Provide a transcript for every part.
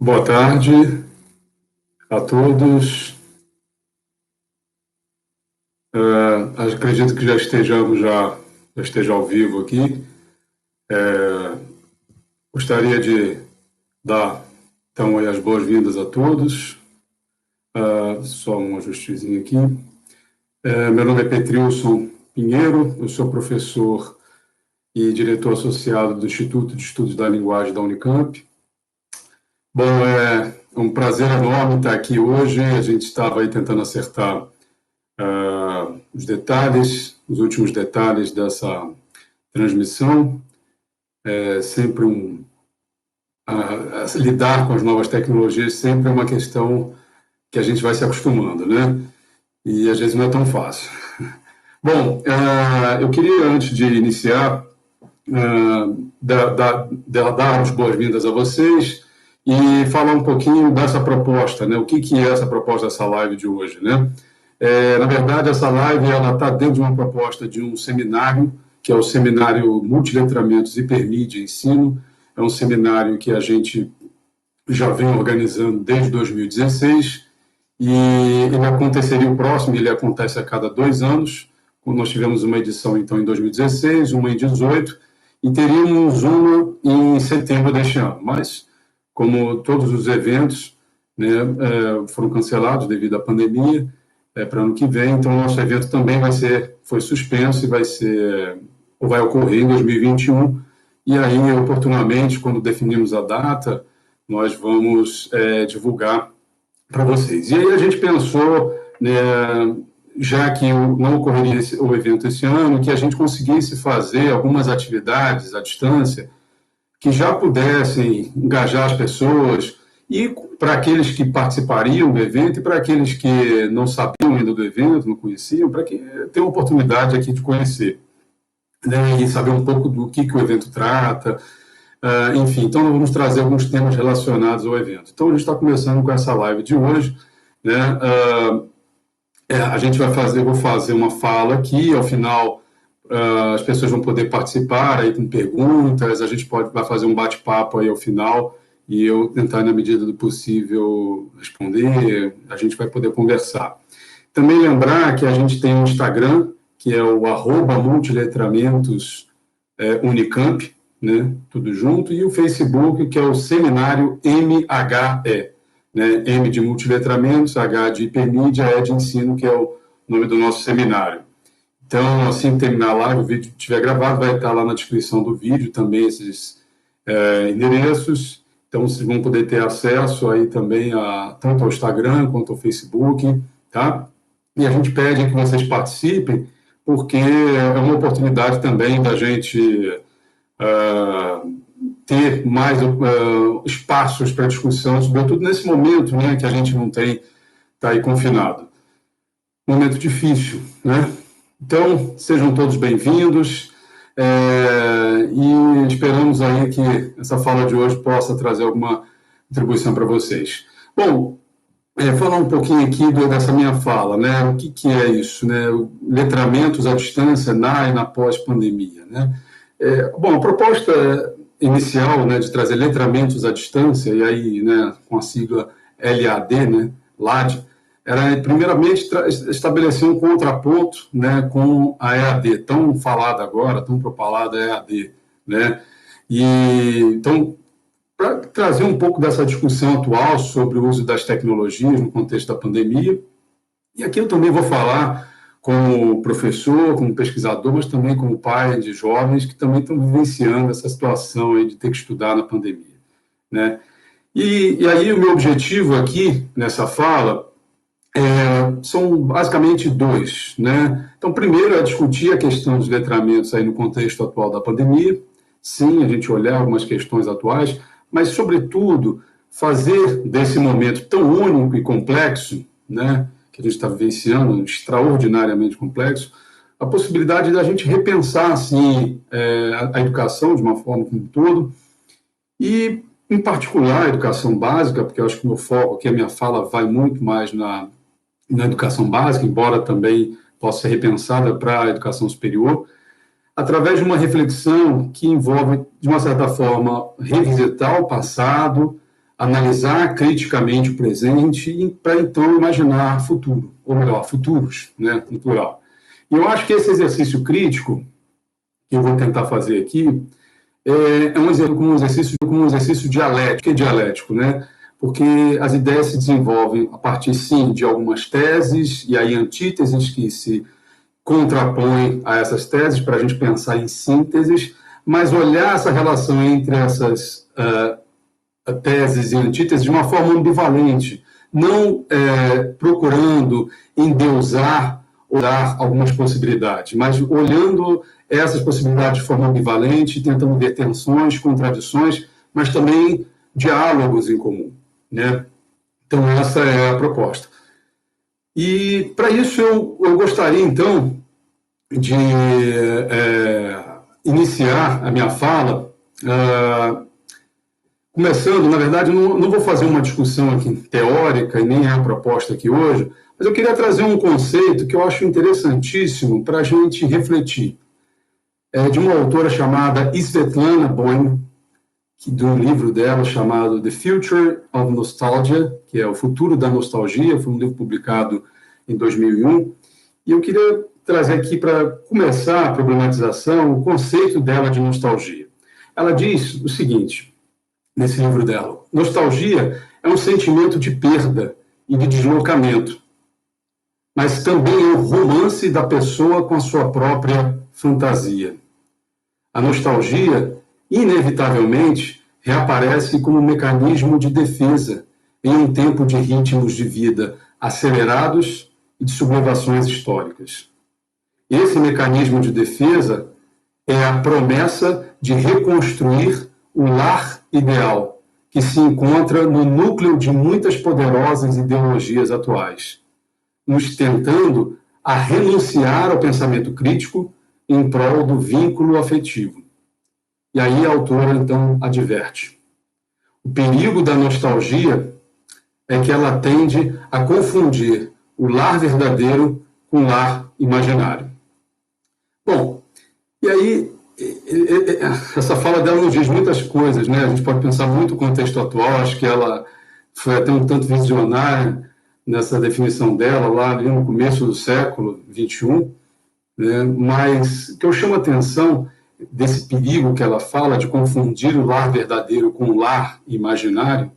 Boa tarde a todos. Acredito que já esteja ao vivo aqui. Gostaria de dar então aí as boas-vindas a todos. Só um ajustezinho aqui. Meu nome é Petrilson Pinheiro, eu sou professor e diretor associado do Instituto de Estudos da Linguagem da Unicamp. Bom, é um prazer enorme estar aqui hoje. A gente estava aí tentando acertar os últimos detalhes dessa transmissão. É sempre lidar com as novas tecnologias sempre é uma questão que a gente vai se acostumando, né? E às vezes não é tão fácil. Bom, eu queria, antes de iniciar, dar as boas-vindas a vocês e falar um pouquinho dessa proposta, né? O que é essa proposta dessa live de hoje, né? Na verdade, essa live está dentro de uma proposta de um seminário, que é o Seminário Multiletramentos Hipermídia e Ensino. É um seminário que a gente já vem organizando desde 2016, e ele aconteceria ele acontece a cada 2 anos. Nós tivemos uma edição, então, em 2016, uma em 2018, e teríamos uma em setembro deste ano. Mas, como todos os eventos, né, foram cancelados devido à pandemia, para ano que vem, então o nosso evento também foi suspenso e vai ocorrer em 2021, e aí, oportunamente, quando definimos a data, nós vamos divulgar para vocês. E aí a gente pensou, né, já que não ocorreria o evento esse ano, que a gente conseguisse fazer algumas atividades à distância que já pudessem engajar as pessoas, e para aqueles que participariam do evento e para aqueles que não sabiam ainda do evento, não conheciam, para que tenham a oportunidade aqui de conhecer, né, e saber um pouco do que o evento trata. Enfim, então nós vamos trazer alguns temas relacionados ao evento. Então a gente está começando com essa live de hoje, né? Eu vou fazer uma fala aqui, ao final as pessoas vão poder participar aí com perguntas, a gente vai fazer um bate-papo aí ao final, e eu tentar, na medida do possível, responder, a gente vai poder conversar. Também lembrar que a gente tem um Instagram, que é o @multiletramentos Unicamp, né, tudo junto, e o Facebook, que é o Seminário MHE, né, M de multiletramentos, H de hipermídia, E de ensino, que é o nome do nosso seminário. Então, assim que terminar a live, o vídeo estiver gravado, vai estar lá na descrição do vídeo também esses endereços. Então, vocês vão poder ter acesso aí também tanto ao Instagram quanto ao Facebook, tá? E a gente pede que vocês participem, porque é uma oportunidade também da gente ter mais espaços para discussão, sobretudo nesse momento, né, que a gente não está aí confinado. Momento difícil, né? Então, sejam todos bem-vindos, e esperamos aí que essa fala de hoje possa trazer alguma contribuição para vocês. Bom, falar um pouquinho aqui dessa minha fala, né? O que é isso, né? Letramentos à distância na e na pós-pandemia, né? Bom, a proposta inicial, né, de trazer letramentos à distância, e aí, né, com a sigla LAD, né, LAD, era, primeiramente, estabelecer um contraponto, né, com a EAD, tão falada agora, tão propalada EAD, né? E, então, para trazer um pouco dessa discussão atual sobre o uso das tecnologias no contexto da pandemia, e aqui eu também vou falar como professor, como pesquisador, mas também como pai de jovens que também estão vivenciando essa situação aí de ter que estudar na pandemia, né? E aí o meu objetivo aqui, nessa fala, são basicamente 2, né? Então, primeiro é discutir a questão dos letramentos aí no contexto atual da pandemia, sim, a gente olhar algumas questões atuais, mas, sobretudo, fazer desse momento tão único e complexo, né, que a gente está vivenciando, extraordinariamente complexo, a possibilidade da gente repensar, assim, a educação de uma forma como um todo, e, em particular, a educação básica, porque eu acho que o meu foco aqui, a minha fala vai muito mais na educação básica, embora também possa ser repensada para a educação superior, através de uma reflexão que envolve, de uma certa forma, revisitar o passado, analisar criticamente o presente para então imaginar futuro, ou melhor, futuros, né, no plural. E eu acho que esse exercício crítico, que eu vou tentar fazer aqui, é um exercício dialético. O que é dialético, né? Porque as ideias se desenvolvem a partir, sim, de algumas teses, e aí antíteses que se contrapõem a essas teses para a gente pensar em sínteses, mas olhar essa relação entre essas teses e antíteses de uma forma ambivalente, não procurando endeusar ou dar algumas possibilidades, mas olhando essas possibilidades de forma ambivalente, tentando ver tensões, contradições, mas também diálogos em comum, né? Então, essa é a proposta. E, para isso, eu gostaria, então, de iniciar a minha fala começando, na verdade, não vou fazer uma discussão aqui teórica, e nem é a proposta aqui hoje, mas eu queria trazer um conceito que eu acho interessantíssimo para a gente refletir. É de uma autora chamada Svetlana Boym, do livro dela chamado The Future of Nostalgia, que é O Futuro da Nostalgia, foi um livro publicado em 2001, e eu queria trazer aqui, para começar a problematização, o conceito dela de nostalgia. Ela diz o seguinte, nesse livro dela: nostalgia é um sentimento de perda e de deslocamento, mas também é o romance da pessoa com a sua própria fantasia. A nostalgia, inevitavelmente, reaparece como um mecanismo de defesa em um tempo de ritmos de vida acelerados e de sublevações históricas. Esse mecanismo de defesa é a promessa de reconstruir o lar ideal, que se encontra no núcleo de muitas poderosas ideologias atuais, nos tentando a renunciar ao pensamento crítico em prol do vínculo afetivo. E aí a autora, então, adverte: o perigo da nostalgia é que ela tende a confundir o lar verdadeiro com o lar imaginário. Bom, e aí essa fala dela nos diz muitas coisas, né? A gente pode pensar muito no contexto atual, acho que ela foi até um tanto visionária nessa definição dela, lá ali no começo do século XXI, né? Mas o que eu chamo a atenção desse perigo que ela fala de confundir o lar verdadeiro com o lar imaginário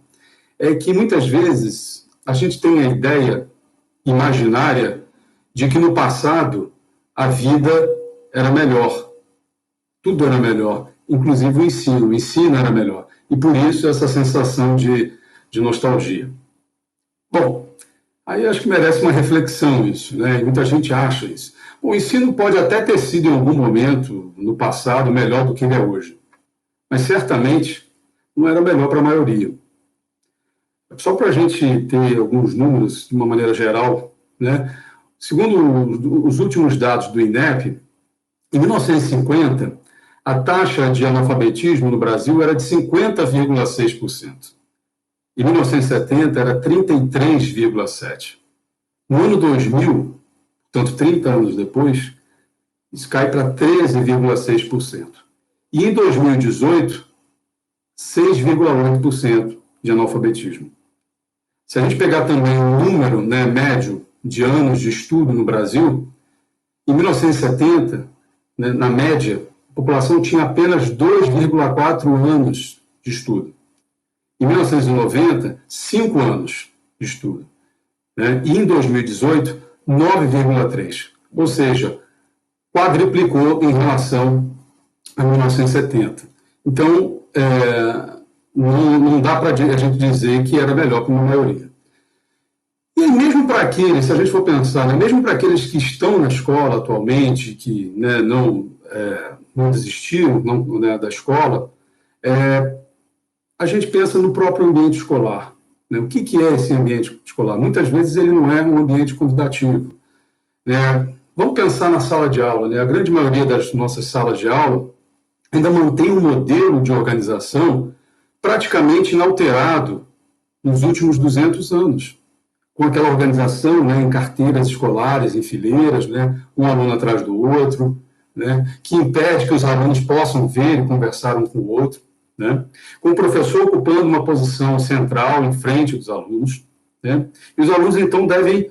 é que muitas vezes a gente tem a ideia imaginária de que no passado a vida era melhor, tudo era melhor, inclusive o ensino era melhor, e por isso essa sensação de nostalgia. Bom, aí acho que merece uma reflexão isso, né? E muita gente acha isso. O ensino pode até ter sido em algum momento, no passado, melhor do que ele é hoje, mas certamente não era melhor para a maioria. Só para a gente ter alguns números, de uma maneira geral, né? Segundo os últimos dados do INEP, em 1950, a taxa de analfabetismo no Brasil era de 50,6%. Em 1970, era 33,7%. No ano 2000, portanto, 30 anos depois, isso cai para 13,6%. E em 2018, 6,8% de analfabetismo. Se a gente pegar também o número, né, médio de anos de estudo no Brasil, em 1970, né, na média, a população tinha apenas 2,4 anos de estudo. Em 1990, 5 anos de estudo. Né? E em 2018, 9,3. Ou seja, quadriplicou em relação a 1970. Então, não dá para a gente dizer que era melhor que uma maioria. E mesmo para aqueles, se a gente for pensar, né, mesmo para aqueles que estão na escola atualmente, que, né, não desistiram né, da escola, a gente pensa no próprio ambiente escolar. Né? O que é esse ambiente escolar? Muitas vezes ele não é um ambiente convidativo. Né? Vamos pensar na sala de aula. Né? A grande maioria das nossas salas de aula ainda mantém um modelo de organização praticamente inalterado nos últimos 200 anos, com aquela organização, né, em carteiras escolares, em fileiras, né, um aluno atrás do outro, né, que impede que os alunos possam ver e conversar um com o outro. né? Com o professor ocupando uma posição central em frente dos alunos, né? E os alunos, então, devem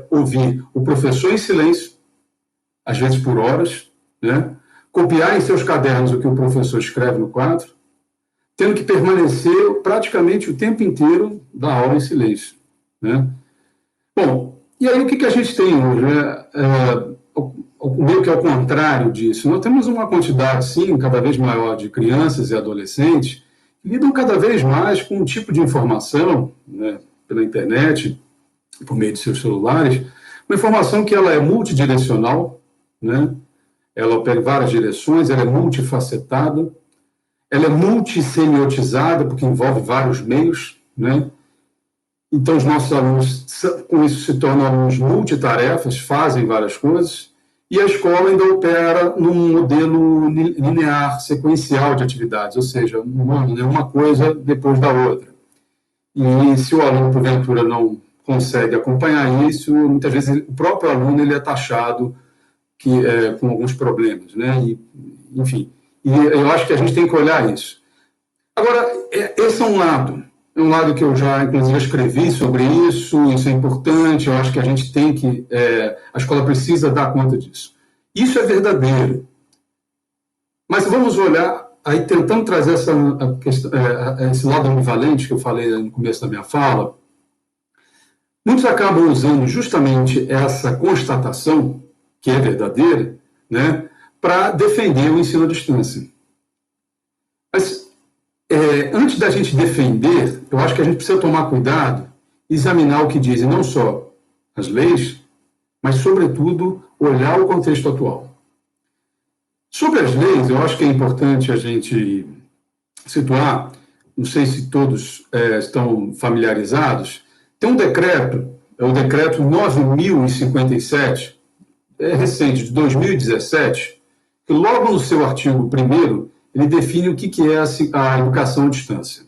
ouvir o professor em silêncio, às vezes por horas, né? Copiar em seus cadernos o que o professor escreve no quadro, tendo que permanecer praticamente o tempo inteiro da aula em silêncio, né? Bom, e aí o que a gente tem hoje? Meio que ao contrário disso. Nós temos uma quantidade, sim, cada vez maior de crianças e adolescentes que lidam cada vez mais com um tipo de informação, né, pela internet, por meio de seus celulares, uma informação que ela é multidirecional, né? Ela opera em várias direções, ela é multifacetada, ela é multissemiotizada, porque envolve vários meios, né? Então, os nossos alunos, com isso, se tornam alunos multitarefas, fazem várias coisas, e a escola ainda opera num modelo linear, sequencial de atividades, ou seja, uma coisa depois da outra. E se o aluno, porventura, não consegue acompanhar isso, muitas vezes o próprio aluno ele é taxado com alguns problemas, né? Enfim, e eu acho que a gente tem que olhar isso. Agora, esse é um lado que eu já, inclusive, escrevi sobre isso é importante, eu acho que a gente tem que, a escola precisa dar conta disso. Isso é verdadeiro. Mas vamos olhar, aí tentando trazer esse lado ambivalente que eu falei no começo da minha fala, muitos acabam usando justamente essa constatação, que é verdadeira, né, para defender o ensino à distância. Mas antes da gente defender, eu acho que a gente precisa tomar cuidado e examinar o que dizem não só as leis, mas, sobretudo, olhar o contexto atual. Sobre as leis, eu acho que é importante a gente situar, não sei se todos estão familiarizados, tem um decreto, é o decreto 9.057, recente, de 2017, que logo no seu artigo 1º, ele define o que é a educação à distância.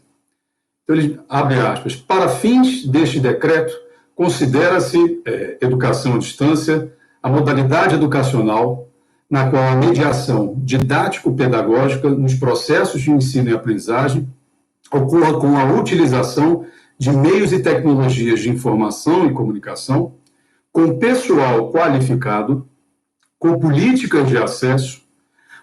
Então, ele abre aspas, para fins deste decreto, considera-se educação à distância a modalidade educacional na qual a mediação didático-pedagógica nos processos de ensino e aprendizagem ocorra com a utilização de meios e tecnologias de informação e comunicação, com pessoal qualificado, com políticas de acesso,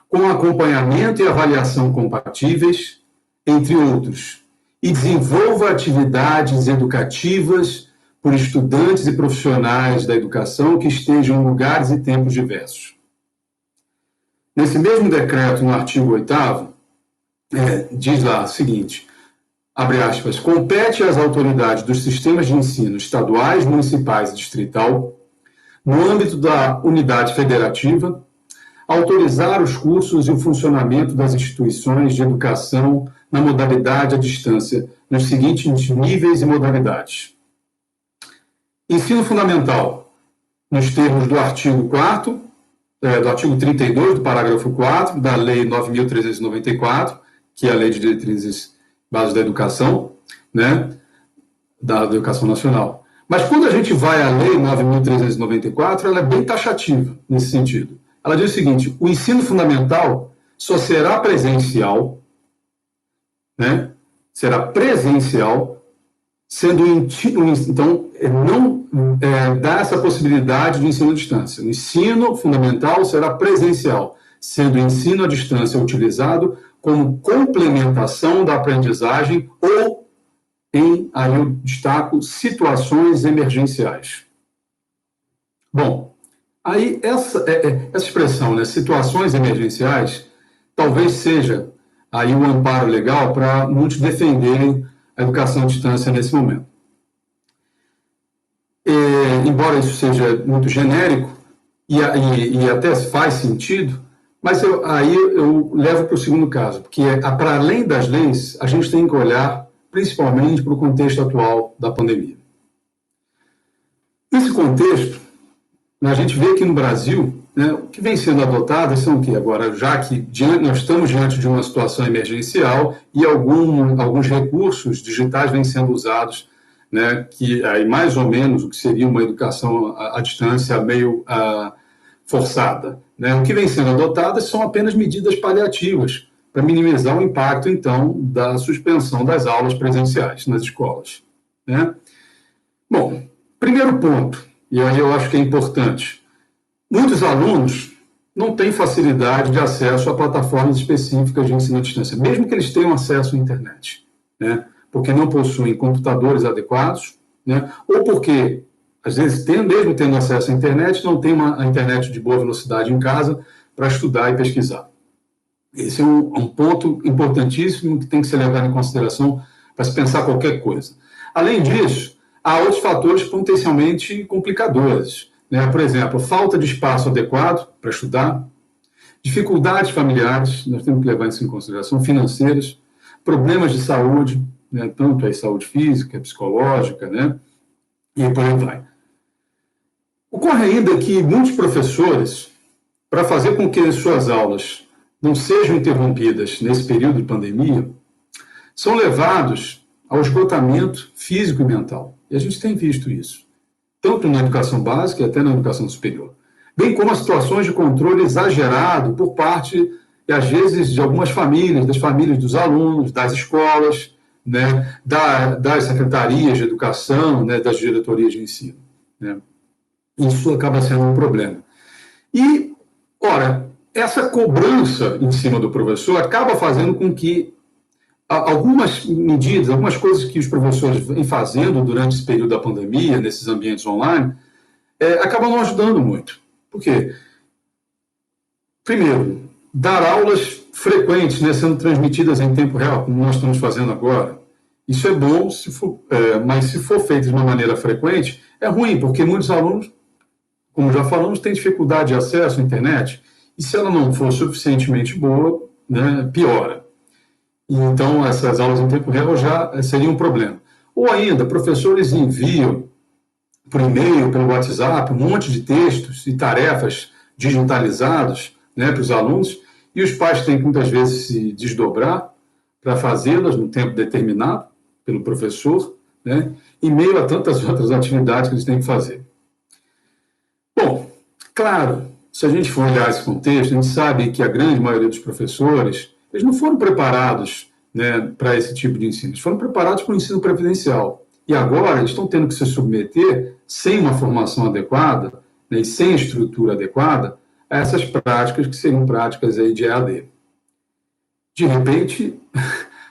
com acompanhamento e avaliação compatíveis, entre outros, e desenvolva atividades educativas por estudantes e profissionais da educação que estejam em lugares e tempos diversos. Nesse mesmo decreto, no artigo 8º, diz lá o seguinte, abre aspas, compete às autoridades dos sistemas de ensino estaduais, municipais e distrital, no âmbito da unidade federativa, autorizar os cursos e o funcionamento das instituições de educação na modalidade à distância, nos seguintes níveis e modalidades. Ensino fundamental, nos termos do artigo 4º, do artigo 32, do parágrafo 4 da Lei 9.394, que é a Lei de Diretrizes Básicas da Educação, né, da Educação Nacional. Mas quando a gente vai à Lei 9.394, ela é bem taxativa nesse sentido. Ela diz o seguinte, o ensino fundamental só será presencial, né, será presencial, sendo então não dá essa possibilidade de ensino à distância. O ensino fundamental será presencial, sendo o ensino à distância utilizado como complementação da aprendizagem ou aí eu destaco, situações emergenciais. Bom, aí essa expressão, né, situações emergenciais, talvez seja aí um amparo legal para muitos defenderem a educação à distância nesse momento. Embora isso seja muito genérico, e até faz sentido, mas aí eu levo para o segundo caso, porque para além das leis, a gente tem que olhar principalmente para o contexto atual da pandemia. Nesse contexto, a gente vê que no Brasil, né, o que vem sendo adotado são o quê? Agora, já que nós estamos diante de uma situação emergencial e alguns recursos digitais vêm sendo usados, né, que aí mais ou menos o que seria uma educação à distância meio forçada. Né? O que vem sendo adotado são apenas medidas paliativas para minimizar o impacto, então, da suspensão das aulas presenciais nas escolas, né? Bom, primeiro ponto, e aí eu acho que é importante, muitos alunos não têm facilidade de acesso a plataformas específicas de ensino à distância, mesmo que eles tenham acesso à internet, né? Porque não possuem computadores adequados, né? Ou porque, às vezes, mesmo tendo acesso à internet, não tem uma internet de boa velocidade em casa para estudar e pesquisar. Esse é um ponto importantíssimo que tem que ser levado em consideração para se pensar qualquer coisa. Além disso, há outros fatores potencialmente complicadores, né? Por exemplo, falta de espaço adequado para estudar, dificuldades familiares, nós temos que levar isso em consideração, financeiras, problemas de saúde, né? Tanto a saúde física, psicológica, né? E por aí vai. Ocorre ainda que muitos professores, para fazer com que as suas aulas não sejam interrompidas nesse período de pandemia, são levados ao esgotamento físico e mental. E a gente tem visto isso, tanto na educação básica e até na educação superior. Bem como as situações de controle exagerado por parte, às vezes, de algumas famílias, das famílias dos alunos, das escolas, né, das secretarias de educação, né, das diretorias de ensino, né? Isso acaba sendo um problema. E, ora, essa cobrança em cima do professor acaba fazendo com que algumas medidas, algumas coisas que os professores vêm fazendo durante esse período da pandemia, nesses ambientes online, acabam não ajudando muito. Por quê? Primeiro, dar aulas frequentes, né, sendo transmitidas em tempo real, como nós estamos fazendo agora. Isso é bom, mas se for feito de uma maneira frequente, é ruim, porque muitos alunos, como já falamos, têm dificuldade de acesso à internet, e se ela não for suficientemente boa, né, piora. E então, essas aulas em tempo real já seriam um problema. Ou ainda, professores enviam por e-mail, pelo WhatsApp, um monte de textos e tarefas digitalizados, né, para os alunos, e os pais têm que muitas vezes se desdobrar para fazê-las no tempo determinado pelo professor, né, em meio a tantas outras atividades que eles têm que fazer. Bom, claro, se a gente for olhar esse contexto, a gente sabe que a grande maioria dos professores, eles não foram preparados, né, para esse tipo de ensino, eles foram preparados para o ensino previdencial. E agora eles estão tendo que se submeter, sem uma formação adequada, né, e sem estrutura adequada, a essas práticas que seriam práticas aí de EAD. De repente,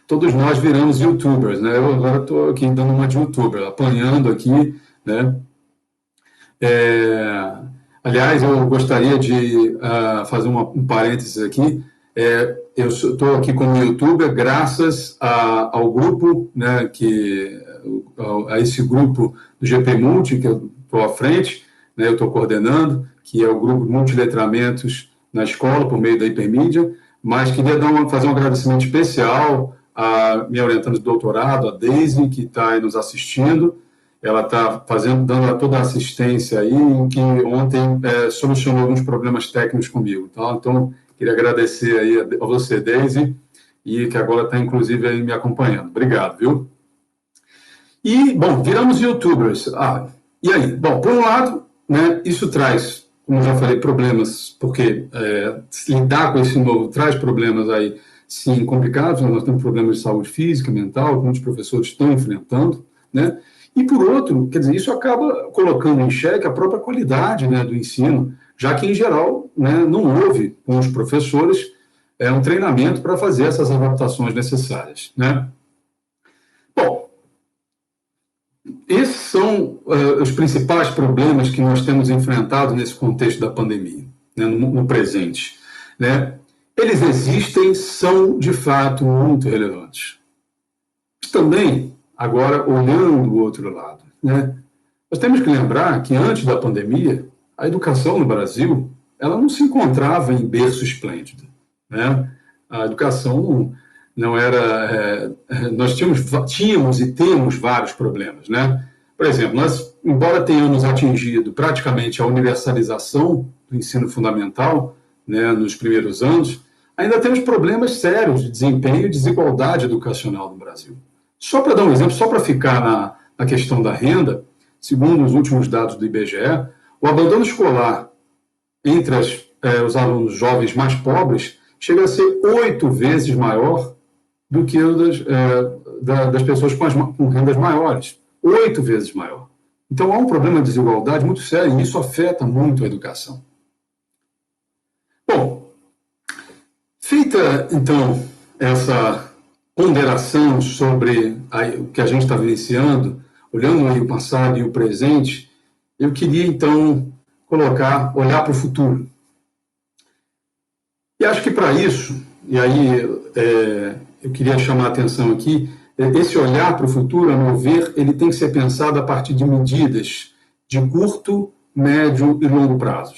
todos nós viramos youtubers, né? Eu agora estou aqui dando uma de youtuber, apanhando aqui, né? Aliás, eu gostaria de fazer um parênteses aqui. Eu estou aqui como youtuber graças ao grupo, né, a esse grupo do GP Multi, que eu estou à frente, né, eu estou coordenando, que é o grupo Multiletramentos na escola, por meio da Hipermídia, mas queria fazer um agradecimento especial à minha orientanda de doutorado, a Daisy, que está aí nos assistindo. Ela está dando toda a assistência aí, que ontem solucionou alguns problemas técnicos comigo, tá? Então, queria agradecer aí a você, Daisy, e que agora está, inclusive, aí me acompanhando. Obrigado, viu? E, bom, viramos youtubers. E aí? Bom, por um lado, né, isso traz, como já falei, problemas, porque lidar com esse novo traz problemas aí, sim, complicados. Nós temos problemas de saúde física, mental, que muitos professores estão enfrentando, né? E, por outro, quer dizer, isso acaba colocando em xeque a própria qualidade, né, do ensino, já que, em geral, né, não houve com os professores um treinamento para fazer essas adaptações necessárias, né? Bom, esses são os principais problemas que nós temos enfrentado nesse contexto da pandemia, né, no presente, né? Eles existem, são, de fato, muito relevantes. Mas também, agora, olhando o outro lado, né, nós temos que lembrar que, antes da pandemia, a educação no Brasil, ela não se encontrava em berço esplêndido, né? A educação não era... nós tínhamos e temos vários problemas, né? Por exemplo, nós, embora tenhamos atingido praticamente a universalização do ensino fundamental, né, nos primeiros anos, ainda temos problemas sérios de desempenho e desigualdade educacional no Brasil. Só para dar um exemplo, só para ficar na questão da renda, segundo os últimos dados do IBGE, o abandono escolar entre os alunos jovens mais pobres chega a ser 8 vezes maior do que o das pessoas com rendas maiores. 8 vezes maior. Então, há um problema de desigualdade muito sério e isso afeta muito a educação. Bom, feita, então, essa ponderação sobre o que a gente está vivenciando, olhando aí o passado e o presente, eu queria, então, olhar para o futuro. E acho que para isso, e aí eu queria chamar a atenção aqui, esse olhar para o futuro, a meu ver, ele tem que ser pensado a partir de medidas de curto, médio e longo prazo.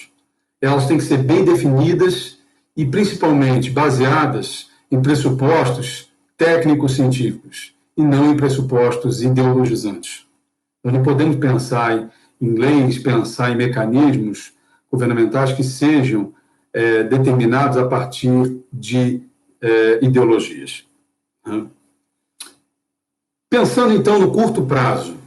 Elas têm que ser bem definidas e, principalmente, baseadas em pressupostos técnico-científicos e não em pressupostos ideologizantes. Nós não podemos pensar em leis, pensar em mecanismos governamentais que sejam determinados a partir de ideologias. Pensando, então, no curto prazo,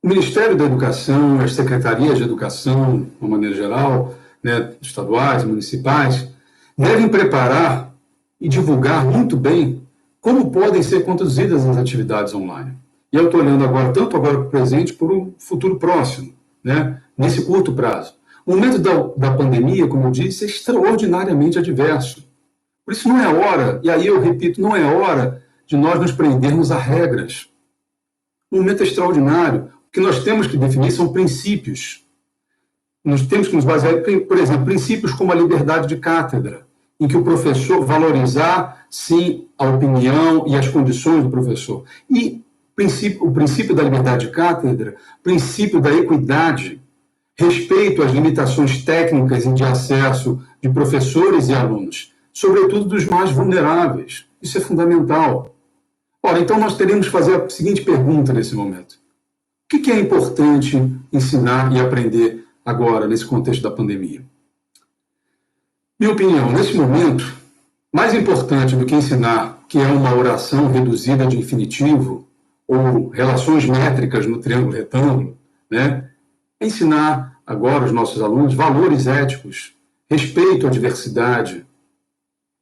o Ministério da Educação, as secretarias de educação, de uma maneira geral, né, estaduais, municipais, devem preparar e divulgar muito bem como podem ser conduzidas as atividades online. E eu estou olhando tanto agora para o presente, para o futuro próximo, né, nesse curto prazo. O momento da pandemia, como eu disse, é extraordinariamente adverso. Por isso não é hora, e aí eu repito, não é hora de nós nos prendermos a regras. Um momento extraordinário. O que nós temos que definir são princípios. Nós temos que nos basear, por exemplo, princípios como a liberdade de cátedra, em que o professor valorizar, sim, a opinião e as condições do professor. E o princípio da liberdade de cátedra, princípio da equidade, respeito às limitações técnicas e de acesso de professores e alunos, sobretudo dos mais vulneráveis. Isso é fundamental. Ora, então nós teremos que fazer a seguinte pergunta nesse momento. O que é importante ensinar e aprender agora, nesse contexto da pandemia? Minha opinião, nesse momento, mais importante do que ensinar que é uma oração reduzida de infinitivo ou relações métricas no triângulo retângulo, né, é ensinar agora aos nossos alunos valores éticos, respeito à diversidade.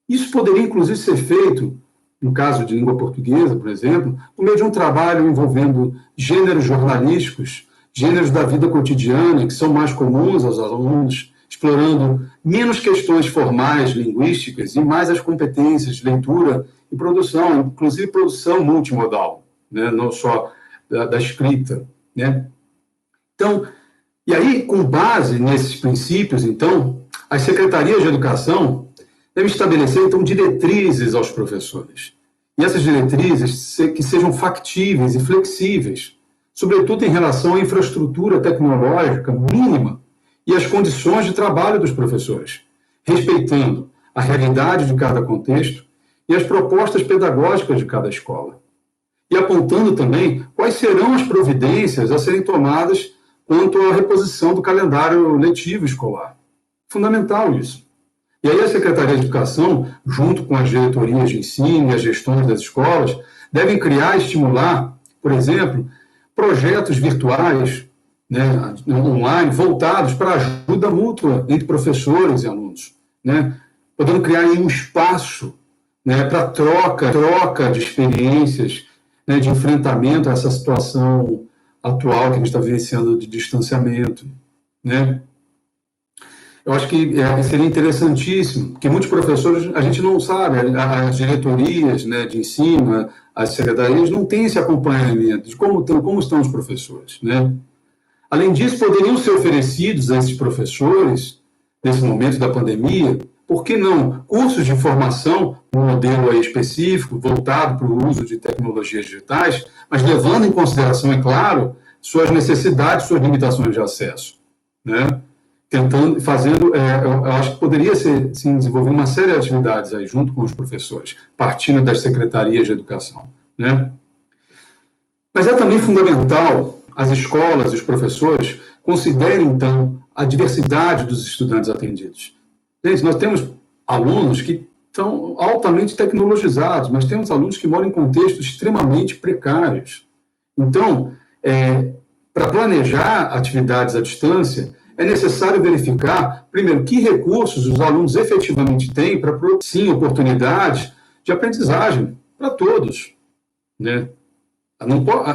Isso poderia, inclusive, ser feito, no caso de língua portuguesa, por exemplo, por meio de um trabalho envolvendo gêneros jornalísticos, gêneros da vida cotidiana, que são mais comuns aos alunos, explorando menos questões formais, linguísticas, e mais as competências de leitura e produção, inclusive produção multimodal, né? Não só da escrita. Né? Então, e aí, com base nesses princípios, então, as secretarias de educação devem estabelecer, então, diretrizes aos professores. E essas diretrizes que sejam factíveis e flexíveis, sobretudo em relação à infraestrutura tecnológica mínima e às condições de trabalho dos professores, respeitando a realidade de cada contexto e as propostas pedagógicas de cada escola. E apontando também quais serão as providências a serem tomadas quanto à reposição do calendário letivo escolar. Fundamental isso. E aí a Secretaria de Educação, junto com as diretorias de ensino e as gestões das escolas, devem criar e estimular, por exemplo, projetos virtuais, né, online, voltados para ajuda mútua entre professores e alunos, né, podendo criar aí um espaço, né, para troca de experiências, né, de enfrentamento a essa situação atual que a gente está vivenciando de distanciamento, né? Eu acho que seria interessantíssimo, porque muitos professores, a gente não sabe, as diretorias, né, de ensino, as secretarias, não têm esse acompanhamento de como estão os professores. Né? Além disso, poderiam ser oferecidos a esses professores, nesse momento da pandemia, por que não, cursos de formação, um modelo aí específico, voltado para o uso de tecnologias digitais, mas levando em consideração, é claro, suas necessidades, suas limitações de acesso. Né? Eu acho que poderia ser, sim, desenvolver uma série de atividades aí junto com os professores, partindo das secretarias de educação, né? Mas é também fundamental as escolas e os professores considerem, então, a diversidade dos estudantes atendidos. Gente, nós temos alunos que estão altamente tecnologizados, mas temos alunos que moram em contextos extremamente precários. Então, para planejar atividades à distância, é necessário verificar, primeiro, que recursos os alunos efetivamente têm para, sim, oportunidades de aprendizagem para todos, né?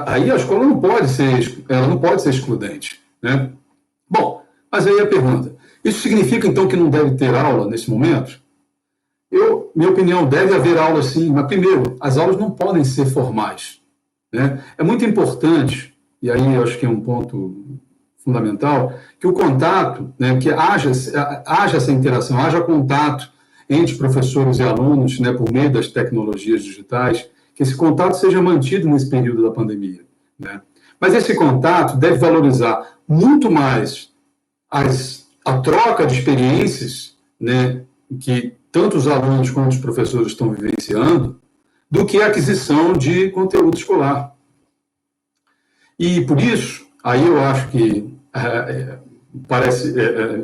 Aí a escola ela não pode ser excludente, né? Bom, mas aí a pergunta, isso significa então que não deve ter aula nesse momento? Minha opinião, deve haver aula sim, mas primeiro, as aulas não podem ser formais, né? É muito importante, e aí eu acho que é um ponto fundamental, que o contato, né, que haja essa interação, haja contato entre professores e alunos, né, por meio das tecnologias digitais, que esse contato seja mantido nesse período da pandemia, né? Mas esse contato deve valorizar muito mais a troca de experiências, né, que tanto os alunos quanto os professores estão vivenciando, do que a aquisição de conteúdo escolar. E por isso, aí eu acho que parece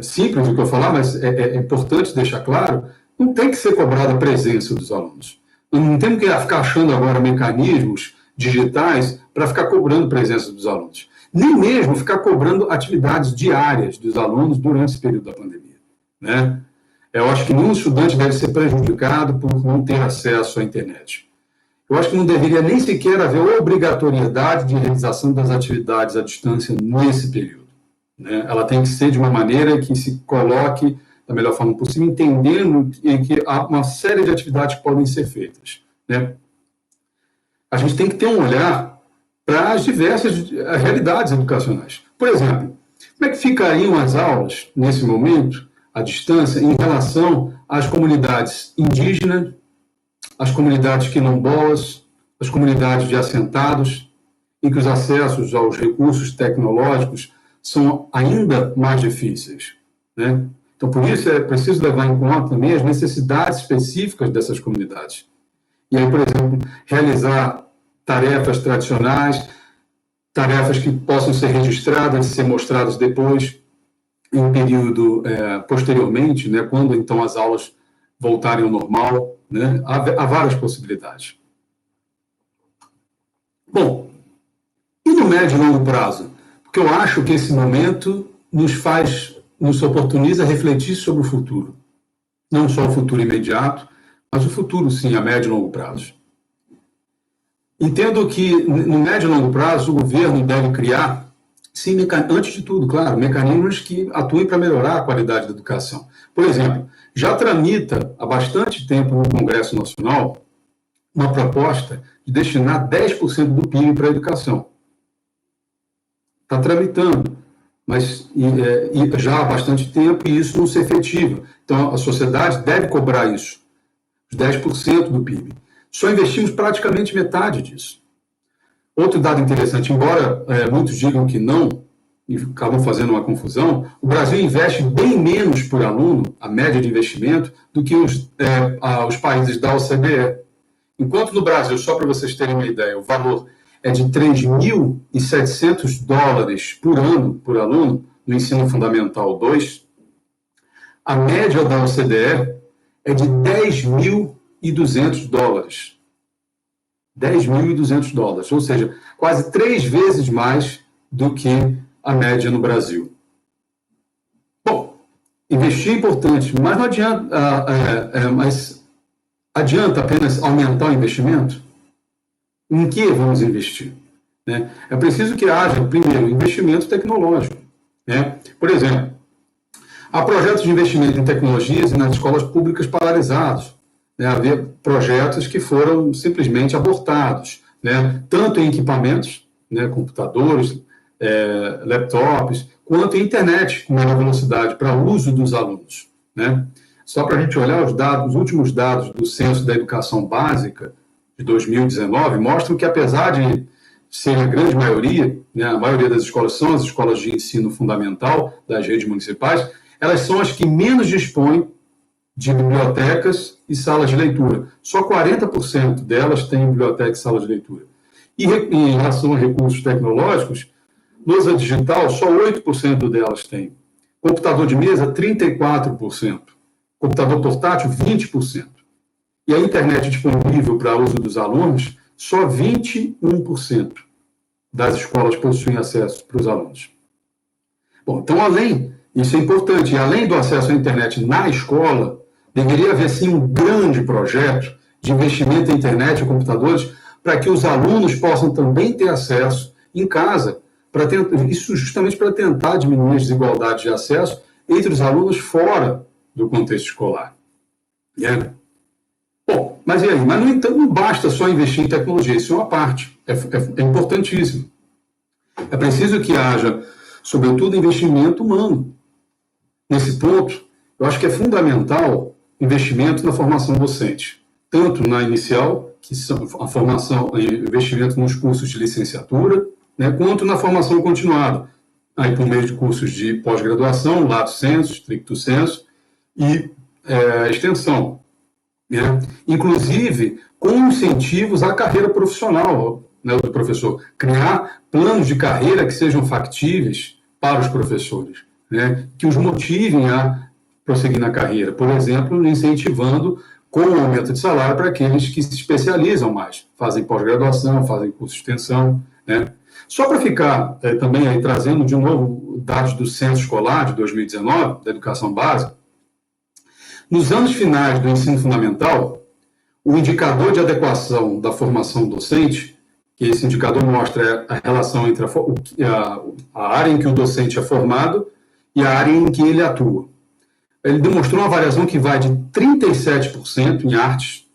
simples o que eu falar, mas é importante deixar claro, não tem que ser cobrada a presença dos alunos. Não temos que ficar achando agora mecanismos digitais para ficar cobrando presença dos alunos. Nem mesmo ficar cobrando atividades diárias dos alunos durante esse período da pandemia, né? Eu acho que nenhum estudante deve ser prejudicado por não ter acesso à internet. Eu acho que não deveria nem sequer haver obrigatoriedade de realização das atividades à distância nesse período, né? Ela tem que ser de uma maneira que se coloque da melhor forma possível, entendendo que há uma série de atividades que podem ser feitas, né? A gente tem que ter um olhar para as diversas realidades educacionais. Por exemplo, como é que ficariam as aulas, nesse momento, à distância, em relação às comunidades indígenas, às comunidades quilombolas, às comunidades de assentados, em que os acessos aos recursos tecnológicos são ainda mais difíceis, né? Então, por isso, é preciso levar em conta também as necessidades específicas dessas comunidades. E aí, por exemplo, realizar tarefas tradicionais, tarefas que possam ser registradas e ser mostradas depois, em um período posteriormente, né, quando então as aulas voltarem ao normal, né? Há várias possibilidades. Bom, e no médio e longo prazo? Porque eu acho que esse momento nos oportuniza refletir sobre o futuro. Não só o futuro imediato, mas o futuro, sim, a médio e longo prazo. Entendo que, no médio e longo prazo, o governo deve criar, sim, antes de tudo, claro, mecanismos que atuem para melhorar a qualidade da educação. Por exemplo, já tramita há bastante tempo no Congresso Nacional uma proposta de destinar 10% do PIB para a educação. Está tramitando, mas já há bastante tempo e isso não se efetiva. Então, a sociedade deve cobrar isso, os 10% do PIB. Só investimos praticamente metade disso. Outro dado interessante, embora muitos digam que não, e acabam fazendo uma confusão, o Brasil investe bem menos por aluno, a média de investimento, do que os países da OCDE. Enquanto no Brasil, só para vocês terem uma ideia, o valor é de $3.700 por ano por aluno, no ensino fundamental 2, a média da OCDE é de $10.200. $10.200, ou seja, quase 3 vezes mais do que a média no Brasil. Bom, investir é importante, mas não adianta, mas adianta apenas aumentar o investimento? Em que vamos investir? Né? É preciso que haja, primeiro, investimento tecnológico, né? Por exemplo, há projetos de investimento em tecnologias e nas escolas públicas paralisados. Né? Havia projetos que foram simplesmente abortados, né? Tanto em equipamentos, né? Computadores, laptops, quanto em internet com menor velocidade para uso dos alunos, né? Só para a gente olhar os últimos dados do Censo da Educação Básica de 2019 mostram que, apesar de ser a grande maioria, né, a maioria das escolas são as escolas de ensino fundamental das redes municipais, elas são as que menos dispõem de bibliotecas e salas de leitura. Só 40% delas têm biblioteca e sala de leitura. E em relação a recursos tecnológicos, lousa digital, só 8% delas têm. Computador de mesa, 34%. Computador portátil, 20%. E a internet disponível para uso dos alunos, só 21% das escolas possuem acesso para os alunos. Bom, então, além Isso é importante. E além do acesso à internet na escola, deveria haver, sim, um grande projeto de investimento em internet e computadores para que os alunos possam também ter acesso em casa. Isso justamente para tentar diminuir as desigualdades de acesso entre os alunos fora do contexto escolar. Bom, mas e aí? Mas, no entanto, não basta só investir em tecnologia, isso é uma parte, é importantíssimo. É preciso que haja, sobretudo, investimento humano. Nesse ponto, eu acho que é fundamental investimento na formação docente, tanto na inicial, que são a formação e investimento nos cursos de licenciatura, né, quanto na formação continuada, aí por meio de cursos de pós-graduação, lato sensu, stricto sensu, e extensão. Né? Inclusive, com incentivos à carreira profissional, né, do professor. Criar planos de carreira que sejam factíveis para os professores, né, que os motivem a prosseguir na carreira. Por exemplo, incentivando com o aumento de salário para aqueles que se especializam mais, fazem pós-graduação, fazem curso de extensão. Né? Só para ficar também aí trazendo de novo dados do censo escolar de 2019, da educação básica, nos anos finais do ensino fundamental, o indicador de adequação da formação docente, que esse indicador mostra a relação entre a área em que o docente é formado e a área em que ele atua. Ele demonstrou uma variação que vai de 37% em artes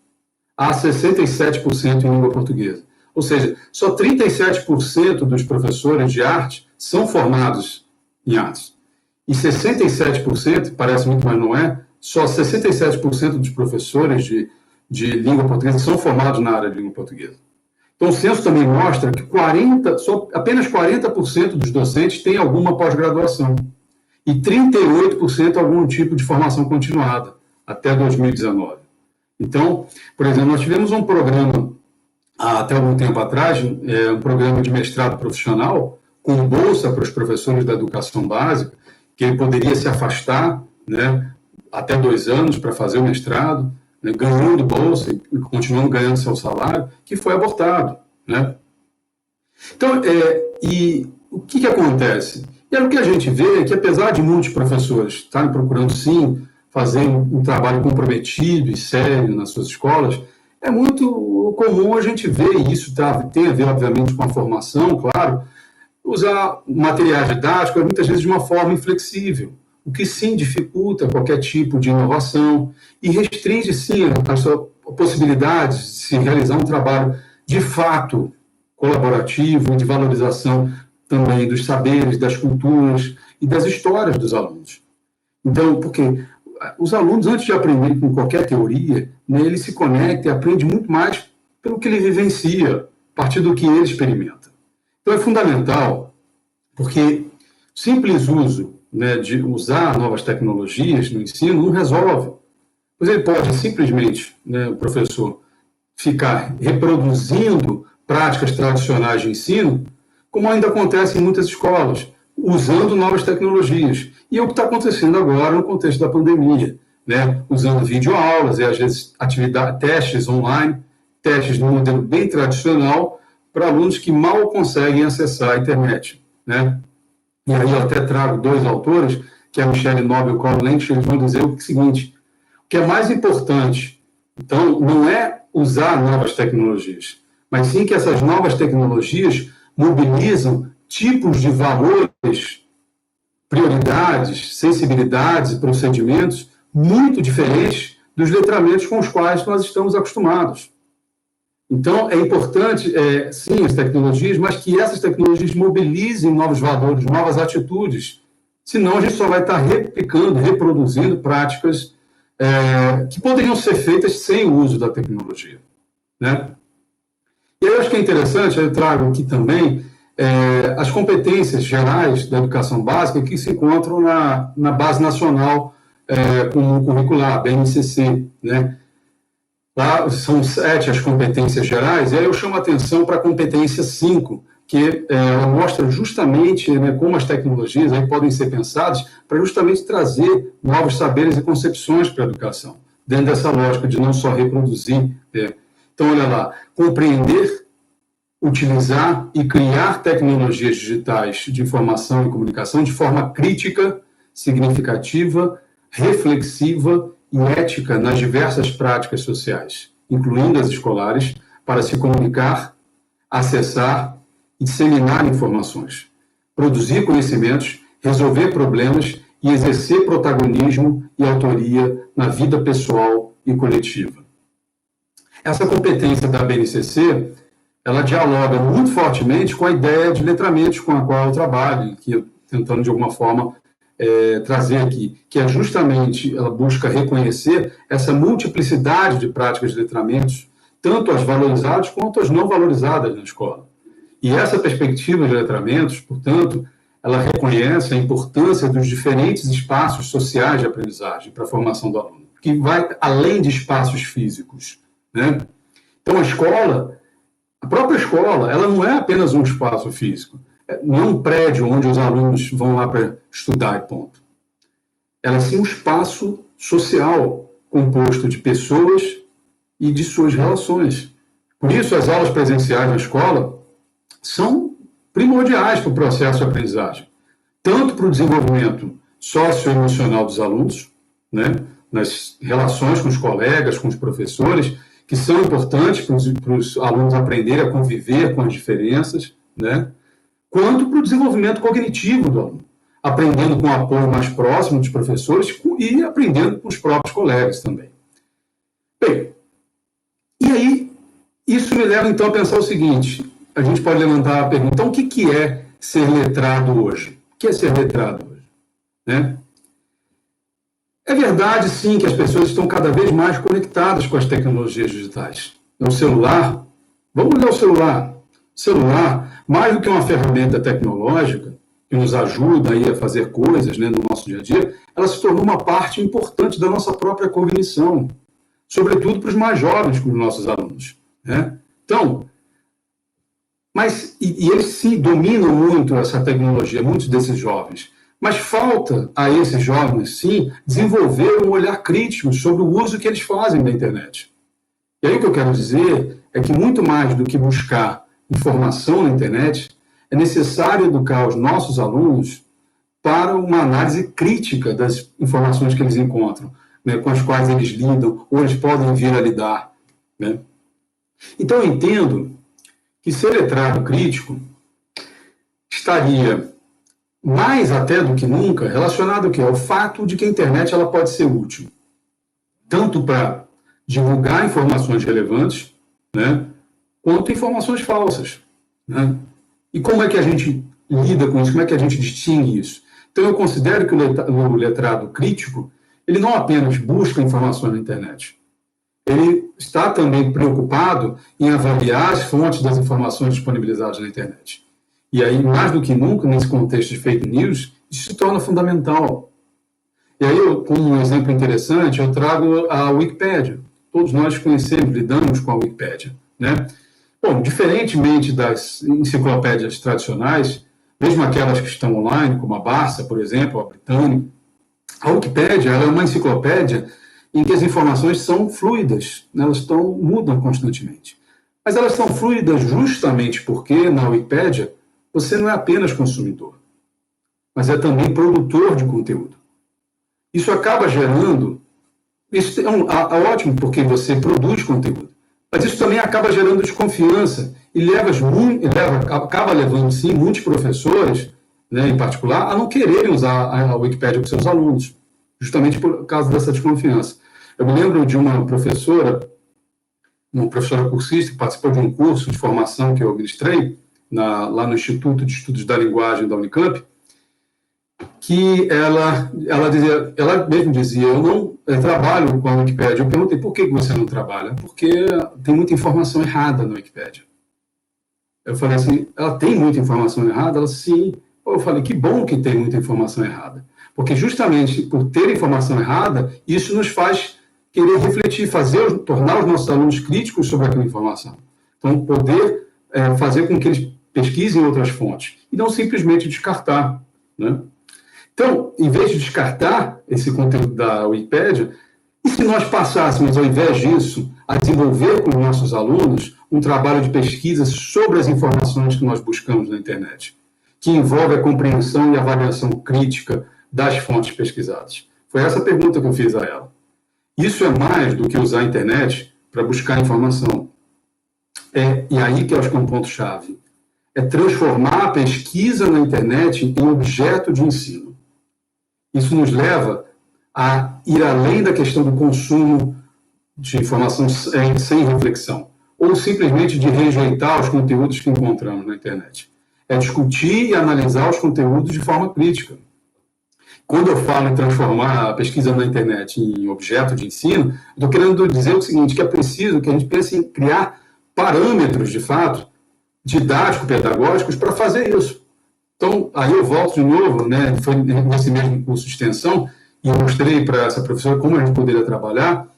a 67% em língua portuguesa. Ou seja, só 37% dos professores de arte são formados em artes. E 67%, parece muito, mas não é, só 67% dos professores de língua portuguesa são formados na área de língua portuguesa. Então, o censo também mostra que apenas 40% dos docentes têm alguma pós-graduação e 38% algum tipo de formação continuada, até 2019. Então, por exemplo, nós tivemos um programa, até algum tempo atrás, um programa de mestrado profissional, com bolsa para os professores da educação básica, que ele poderia se afastar, né, até 2 anos para fazer o mestrado, né, ganhando bolsa e continuando ganhando seu salário, que foi abortado. Né? Então, e o que acontece? E o que a gente vê é que, apesar de muitos professores estarem procurando, sim, fazer um trabalho comprometido e sério nas suas escolas, é muito comum a gente ver, e isso tem a ver, obviamente, com a formação, claro, usar materiais didáticos, muitas vezes, de uma forma inflexível, o que sim dificulta qualquer tipo de inovação e restringe, sim, as possibilidades de se realizar um trabalho de fato colaborativo, de valorização também dos saberes, das culturas e das histórias dos alunos. Então, porque os alunos, antes de aprender com qualquer teoria, né, ele se conecta e aprende muito mais pelo que ele vivencia, a partir do que ele experimenta. Então, é fundamental, porque simples uso, né, de usar novas tecnologias no ensino não resolve. Pois ele pode simplesmente, né, o professor, ficar reproduzindo práticas tradicionais de ensino, como ainda acontece em muitas escolas, usando novas tecnologias. E é o que está acontecendo agora no contexto da pandemia, né? Usando videoaulas e, às vezes, testes online, testes no modelo bem tradicional, para alunos que mal conseguem acessar a internet. Né? E aí eu até trago 2 autores, que é a Michelle Noble e o Carl Lensch, eles vão dizer o seguinte: o que é mais importante, então, não é usar novas tecnologias, mas sim que essas novas tecnologias mobilizam tipos de valores, prioridades, sensibilidades e procedimentos muito diferentes dos letramentos com os quais nós estamos acostumados. Então, é importante, sim, as tecnologias, mas que essas tecnologias mobilizem novos valores, novas atitudes, senão a gente só vai estar replicando, reproduzindo práticas que poderiam ser feitas sem o uso da tecnologia. Né? E eu acho que é interessante, eu trago aqui também as competências gerais da educação básica que se encontram na Base Nacional Comum Curricular, a BNCC. Né? Lá são 7 as competências gerais, e aí eu chamo a atenção para a competência 5, que ela mostra justamente, né, como as tecnologias aí podem ser pensadas para justamente trazer novos saberes e concepções para a educação, dentro dessa lógica de não só reproduzir. Então, olha lá, compreender, utilizar e criar tecnologias digitais de informação e comunicação de forma crítica, significativa, reflexiva e ética nas diversas práticas sociais, incluindo as escolares, para se comunicar, acessar e disseminar informações, produzir conhecimentos, resolver problemas e exercer protagonismo e autoria na vida pessoal e coletiva. Essa competência da BNCC, ela dialoga muito fortemente com a ideia de letramentos com a qual eu trabalho, que eu tentando de alguma forma trazer aqui, que é justamente, ela busca reconhecer essa multiplicidade de práticas de letramentos, tanto as valorizadas quanto as não valorizadas na escola. E essa perspectiva de letramentos, portanto, ela reconhece a importância dos diferentes espaços sociais de aprendizagem para a formação do aluno, que vai além de espaços físicos, né? Então, a própria escola, ela não é apenas um espaço físico, não é um prédio onde os alunos vão lá para estudar e ponto. Ela é sim um espaço social composto de pessoas e de suas relações. Por isso, as aulas presenciais na escola são primordiais para o processo de aprendizagem, tanto para o desenvolvimento socioemocional dos alunos, né, nas relações com os colegas, com os professores, que são importantes para os alunos aprenderem a conviver com as diferenças, né, quanto para o desenvolvimento cognitivo do aluno, aprendendo com o apoio mais próximo dos professores e aprendendo com os próprios colegas também. Bem, e aí, isso me leva então a pensar o seguinte, a gente pode levantar a pergunta, então o que é ser letrado hoje? O que é ser letrado hoje? Né? É verdade, sim, que as pessoas estão cada vez mais conectadas com as tecnologias digitais. O celular, vamos olhar o celular. O celular, mais do que uma ferramenta tecnológica que nos ajuda aí a fazer coisas, né, no nosso dia a dia, ela se tornou uma parte importante da nossa própria cognição, sobretudo para os mais jovens, como os nossos alunos. Né? Então, e eles se dominam muito essa tecnologia, muitos desses jovens. Mas falta a esses jovens, sim, desenvolver um olhar crítico sobre o uso que eles fazem da internet. E aí o que eu quero dizer é que muito mais do que buscar informação na internet, é necessário educar os nossos alunos para uma análise crítica das informações que eles encontram, né, com as quais eles lidam ou eles podem vir a lidar. Né? Então eu entendo que ser letrado crítico estaria mais até do que nunca relacionado ao fato de que a internet ela pode ser útil, tanto para divulgar informações relevantes, né, quanto informações falsas. Né? E como é que a gente lida com isso? Como é que a gente distingue isso? Então eu considero que o letrado crítico, ele não apenas busca informações na internet, ele está também preocupado em avaliar as fontes das informações disponibilizadas na internet. E aí, mais do que nunca, nesse contexto de fake news, isso se torna fundamental. E aí, como um exemplo interessante, eu trago a Wikipédia. Todos nós conhecemos, lidamos com a Wikipédia. Né? Bom, diferentemente das enciclopédias tradicionais, mesmo aquelas que estão online, como a Barça, por exemplo, a Britânica, a Wikipédia ela é uma enciclopédia em que as informações são fluidas, né? Elas mudam constantemente. Mas elas são fluidas justamente porque, na Wikipédia, você não é apenas consumidor, mas é também produtor de conteúdo. Isso acaba gerando... Isso é ótimo porque você produz conteúdo, mas isso também acaba gerando desconfiança e acaba levando, sim, muitos professores, né, em particular, a não quererem usar a Wikipédia com seus alunos, justamente por causa dessa desconfiança. Eu me lembro de uma professora cursista, que participou de um curso de formação que eu ministrei, lá no Instituto de Estudos da Linguagem da Unicamp, que ela mesma dizia, eu não trabalho com a Wikipédia. Eu perguntei, por que você não trabalha? Porque tem muita informação errada na Wikipédia. Eu falei assim, ela tem muita informação errada? Ela, sim. Eu falei, que bom que tem muita informação errada. Porque justamente por ter informação errada, isso nos faz querer refletir, tornar os nossos alunos críticos sobre aquela informação. Então, poder fazer com que eles pesquisem outras fontes e não simplesmente descartar. Né? Então, em vez de descartar esse conteúdo da Wikipédia, e se nós passássemos, ao invés disso, a desenvolver com os nossos alunos um trabalho de pesquisa sobre as informações que nós buscamos na internet, que envolve a compreensão e avaliação crítica das fontes pesquisadas? Foi essa a pergunta que eu fiz a ela. Isso é mais do que usar a internet para buscar informação. E aí que eu acho que é um ponto-chave. É transformar a pesquisa na internet em objeto de ensino. Isso nos leva a ir além da questão do consumo de informação sem reflexão, ou simplesmente de rejeitar os conteúdos que encontramos na internet. É discutir e analisar os conteúdos de forma crítica. Quando eu falo em transformar a pesquisa na internet em objeto de ensino, estou querendo dizer o seguinte, que é preciso que a gente pense em criar parâmetros, de fato, didático-pedagógicos para fazer isso. Então, aí eu volto de novo, né, foi nesse mesmo curso de extensão, e eu mostrei para essa professora como a gente poderia trabalhar,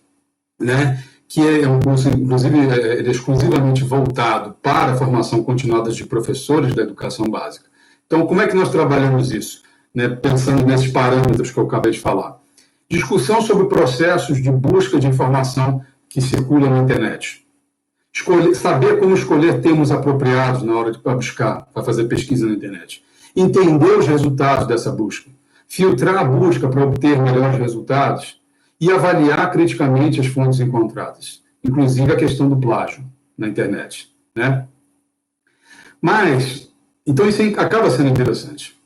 né, que é um curso, inclusive, ele é exclusivamente voltado para a formação continuada de professores da educação básica. Então, como é que nós trabalhamos isso? Né, pensando nesses parâmetros que eu acabei de falar. Discussão sobre processos de busca de informação que circulam na internet. Saber como escolher termos apropriados na hora de buscar, para fazer pesquisa na internet. Entender os resultados dessa busca. Filtrar a busca para obter melhores resultados e avaliar criticamente as fontes encontradas. Inclusive a questão do plágio na internet. Né? Mas, então isso acaba sendo interessante.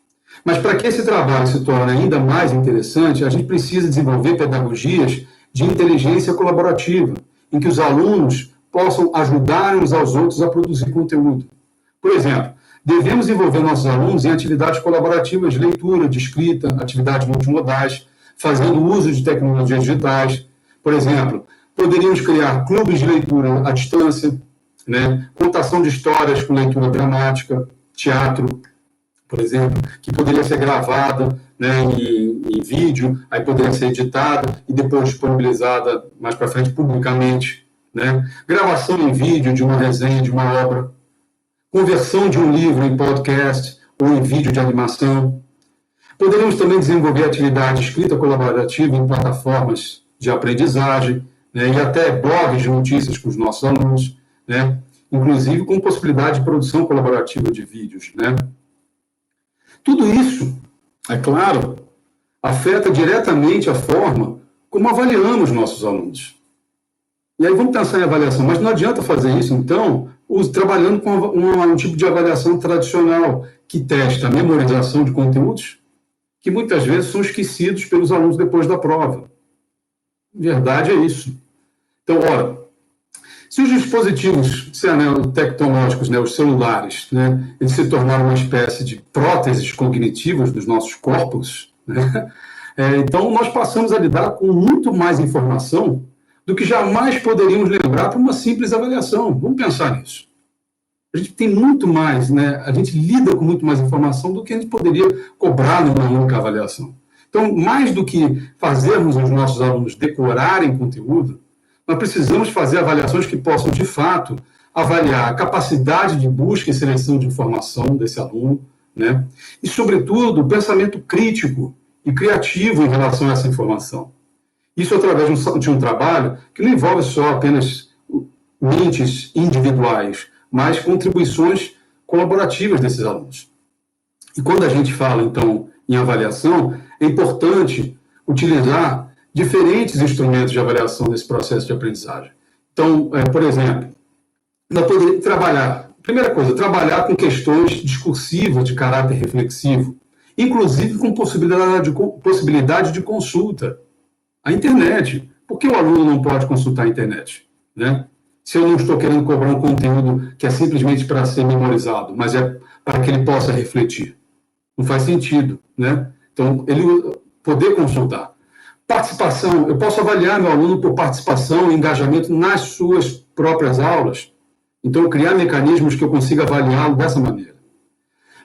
Mas para que esse trabalho se torne ainda mais interessante, a gente precisa desenvolver pedagogias de inteligência colaborativa, em que os alunos possam ajudar uns aos outros a produzir conteúdo. Por exemplo, devemos envolver nossos alunos em atividades colaborativas de leitura, de escrita, atividades multimodais, fazendo uso de tecnologias digitais. Por exemplo, poderíamos criar clubes de leitura à distância, né? Contação de histórias com leitura dramática, teatro, por exemplo, que poderia ser gravada, né, em vídeo, aí poderia ser editada e depois disponibilizada mais para frente publicamente. Né? Gravação em vídeo de uma resenha de uma obra, conversão de um livro em podcast ou em vídeo de animação. Poderíamos também desenvolver atividade de escrita colaborativa em plataformas de aprendizagem, né, e até blogs de notícias com os nossos alunos, né, inclusive com possibilidade de produção colaborativa de vídeos. Né. Tudo isso, é claro, afeta diretamente a forma como avaliamos nossos alunos. E aí vamos pensar em avaliação, mas não adianta fazer isso, então, trabalhando com um tipo de avaliação tradicional, que testa a memorização de conteúdos, que muitas vezes são esquecidos pelos alunos depois da prova. Verdade é isso. Então, ora, se os dispositivos tecnológicos, né, os celulares, né, eles se tornaram uma espécie de próteses cognitivas dos nossos corpos, né, então nós passamos a lidar com muito mais informação do que jamais poderíamos lembrar para uma simples avaliação. Vamos pensar nisso. A gente tem muito mais, né, a gente lida com muito mais informação do que a gente poderia cobrar numa única avaliação. Então, mais do que fazermos os nossos alunos decorarem conteúdo, nós precisamos fazer avaliações que possam, de fato, avaliar a capacidade de busca e seleção de informação desse aluno, né? E, sobretudo, o pensamento crítico e criativo em relação a essa informação. Isso através de um trabalho que não envolve só apenas mentes individuais, mas contribuições colaborativas desses alunos. E quando a gente fala, então, em avaliação, é importante utilizar diferentes instrumentos de avaliação nesse processo de aprendizagem. Então, por exemplo, nós poderíamos trabalhar, primeira coisa, trabalhar com questões discursivas de caráter reflexivo, inclusive com possibilidade de consulta. A internet. Por que o aluno não pode consultar a internet? Né? Se eu não estou querendo cobrar um conteúdo que é simplesmente para ser memorizado, mas é para que ele possa refletir. Não faz sentido. Né? Então, ele poder consultar. Participação. Eu posso avaliar meu aluno por participação e engajamento nas suas próprias aulas. Então, criar mecanismos que eu consiga avaliá-lo dessa maneira.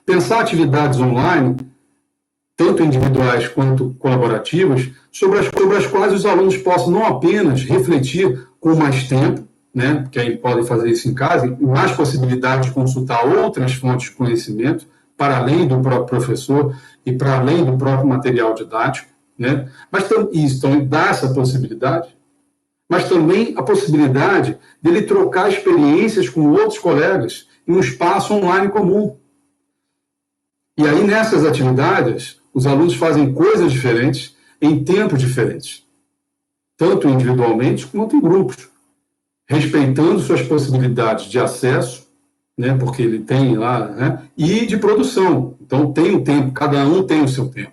Pensar atividades online, tanto individuais quanto colaborativas, sobre as quais os alunos possam não apenas refletir com mais tempo, né, que aí podem fazer isso em casa, e mais possibilidade de consultar outras fontes de conhecimento, para além do próprio professor e para além do próprio material didático, né, mas isso também dá essa possibilidade, mas também a possibilidade dele trocar experiências com outros colegas em um espaço online comum. E aí, nessas atividades, os alunos fazem coisas diferentes em tempos diferentes, tanto individualmente quanto em grupos, respeitando suas possibilidades de acesso, né, porque ele tem lá, né, e de produção. Então, tem o tempo, cada um tem o seu tempo.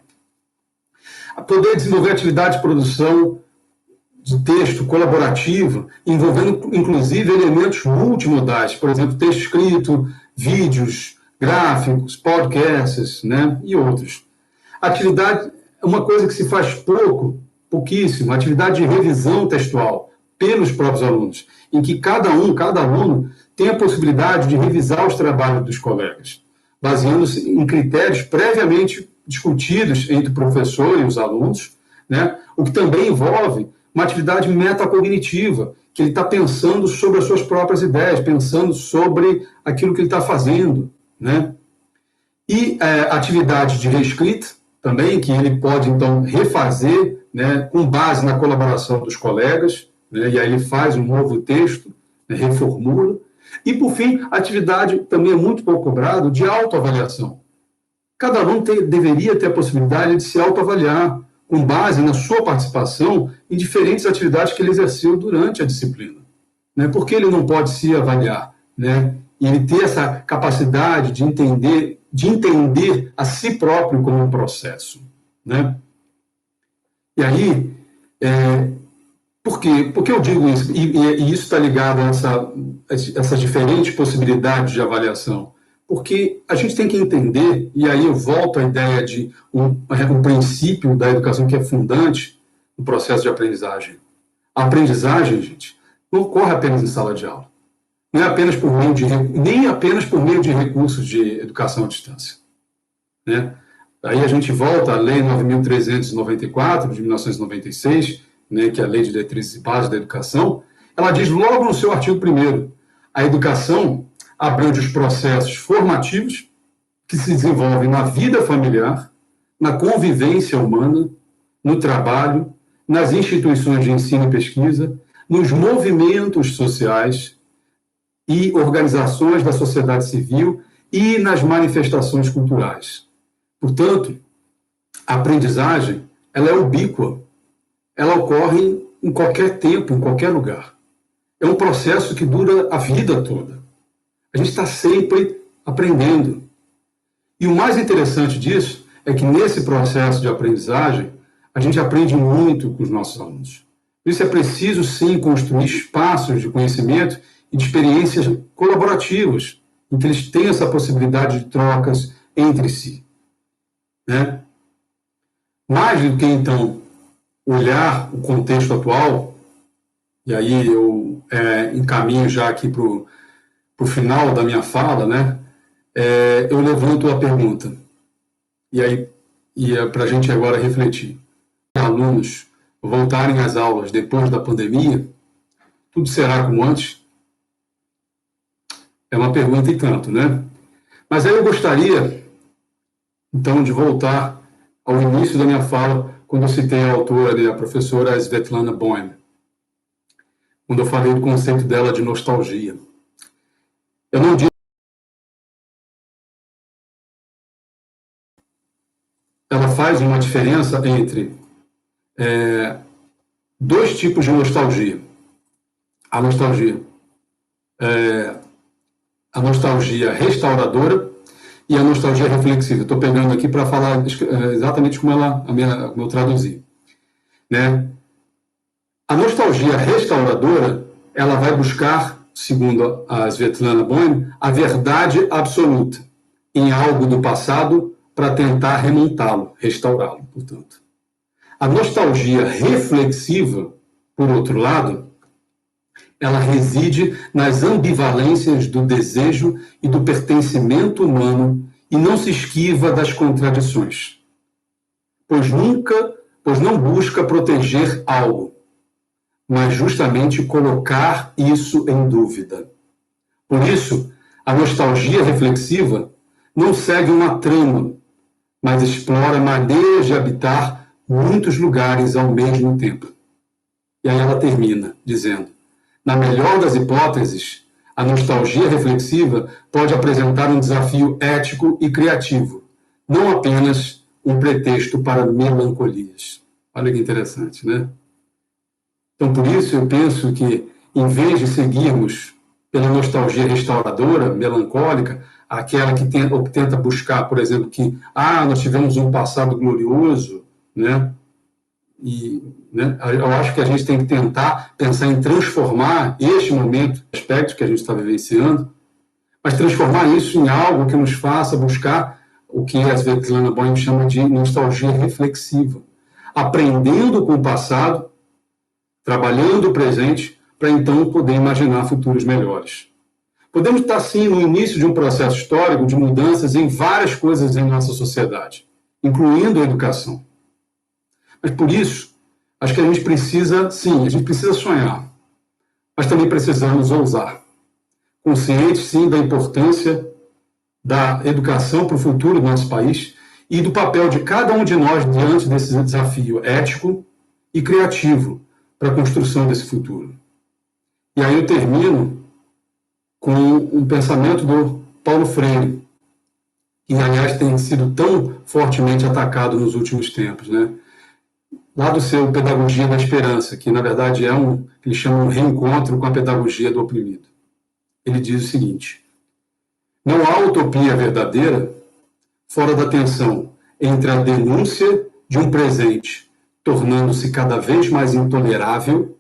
A poder desenvolver atividade de produção de texto colaborativa, envolvendo, inclusive, elementos multimodais, por exemplo, texto escrito, vídeos, gráficos, podcasts, né, e outros. Atividade, uma coisa que se faz pouquíssimo, atividade de revisão textual pelos próprios alunos, em que cada aluno tem a possibilidade de revisar os trabalhos dos colegas, baseando-se em critérios previamente discutidos entre o professor e os alunos, né, o que também envolve uma atividade metacognitiva, que ele está pensando sobre as suas próprias ideias, pensando sobre aquilo que ele está fazendo, né? E atividade de reescrita também, que ele pode, então, refazer, né, com base na colaboração dos colegas, né, e aí ele faz um novo texto, né, reformula. E, por fim, atividade também é muito pouco cobrado de autoavaliação. Cada aluno deveria ter a possibilidade de se autoavaliar, com base na sua participação em diferentes atividades que ele exerceu durante a disciplina. Né? Por que ele não pode se avaliar? Né? E ele ter essa capacidade de entender a si próprio como um processo. Né? E aí, por quê? Por que eu digo isso? E isso está ligado a essas diferentes possibilidades de avaliação. Porque a gente tem que entender, e aí eu volto à ideia de um princípio da educação que é fundante no processo de aprendizagem. A aprendizagem, gente, não ocorre apenas em sala de aula. Nem apenas por meio de recursos de educação à distância. Né? Aí a gente volta à Lei 9.394, de 1996, né, que é a Lei de Diretrizes e Bases da Educação. Ela diz logo no seu artigo 1º, a educação abrange os processos formativos que se desenvolvem na vida familiar, na convivência humana, no trabalho, nas instituições de ensino e pesquisa, nos movimentos sociais e organizações da sociedade civil e nas manifestações culturais. Portanto, a aprendizagem, ela é ubíqua, ela ocorre em qualquer tempo, em qualquer lugar. É um processo que dura a vida toda. A gente está sempre aprendendo. E o mais interessante disso é que nesse processo de aprendizagem, a gente aprende muito com os nossos alunos. Por isso é preciso, sim, construir espaços de conhecimento e de experiências colaborativas, em que eles tenham essa possibilidade de trocas entre si. Né? Mais do que, então, olhar o contexto atual, e aí eu encaminho já aqui para o final da minha fala, né? Eu levanto a pergunta, e aí para a gente agora refletir. Alunos voltarem às aulas depois da pandemia, tudo será como antes? É uma pergunta e tanto, né? Mas aí eu gostaria, então, de voltar ao início da minha fala, quando eu citei a autora, né, a professora Svetlana Boym, quando eu falei do conceito dela de nostalgia. Eu não digo. Ela faz uma diferença entre dois tipos de nostalgia. A nostalgia restauradora e a nostalgia reflexiva. Estou pegando aqui para falar exatamente como eu traduzi. Né? A nostalgia restauradora, ela vai buscar, segundo a Svetlana Boym, a verdade absoluta em algo do passado para tentar remontá-lo, restaurá-lo, portanto. A nostalgia reflexiva, por outro lado, ela reside nas ambivalências do desejo e do pertencimento humano e não se esquiva das contradições, pois não busca proteger algo, mas justamente colocar isso em dúvida. Por isso, a nostalgia reflexiva não segue uma trama, mas explora maneiras de habitar muitos lugares ao mesmo tempo. E aí ela termina dizendo: na melhor das hipóteses, a nostalgia reflexiva pode apresentar um desafio ético e criativo, não apenas um pretexto para melancolias. Olha que interessante, né? Então, por isso, eu penso que, em vez de seguirmos pela nostalgia restauradora, melancólica, aquela que tenta buscar, por exemplo, que nós tivemos um passado glorioso, né? E, né, eu acho que a gente tem que tentar pensar em transformar este momento, aspecto que a gente está vivenciando, mas transformar isso em algo que nos faça buscar o que a Svetlana Boym chama de nostalgia reflexiva, aprendendo com o passado, trabalhando o presente, para então poder imaginar futuros melhores. Podemos estar, sim, no início de um processo histórico de mudanças em várias coisas em nossa sociedade, incluindo a educação. Mas, por isso, acho que a gente precisa, sim, a gente precisa sonhar, mas também precisamos ousar. Conscientes, sim, da importância da educação para o futuro do nosso país e do papel de cada um de nós diante desse desafio ético e criativo para a construção desse futuro. E aí eu termino com um pensamento do Paulo Freire, que, aliás, tem sido tão fortemente atacado nos últimos tempos, né? Lá do seu Pedagogia da Esperança, que, na verdade, ele chama um reencontro com a pedagogia do oprimido. Ele diz o seguinte: não há utopia verdadeira fora da tensão entre a denúncia de um presente tornando-se cada vez mais intolerável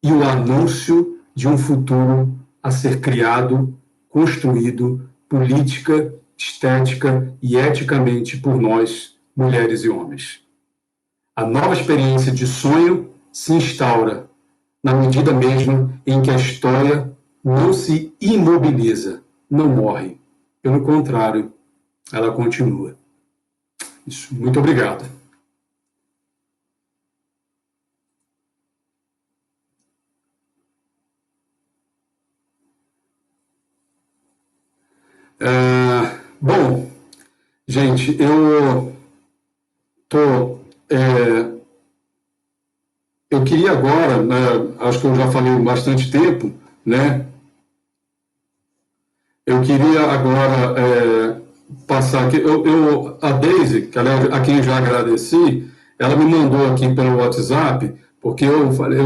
e o anúncio de um futuro a ser criado, construído, política, estética e eticamente por nós, mulheres e homens. A nova experiência de sonho se instaura na medida mesmo em que a história não se imobiliza, não morre. Pelo contrário, ela continua. Isso. Muito obrigado. Bom, gente, eu queria agora, né, acho que eu já falei bastante tempo, né? Eu queria agora passar aqui. A Daisy, que a quem já agradeci, ela me mandou aqui pelo WhatsApp, porque eu falei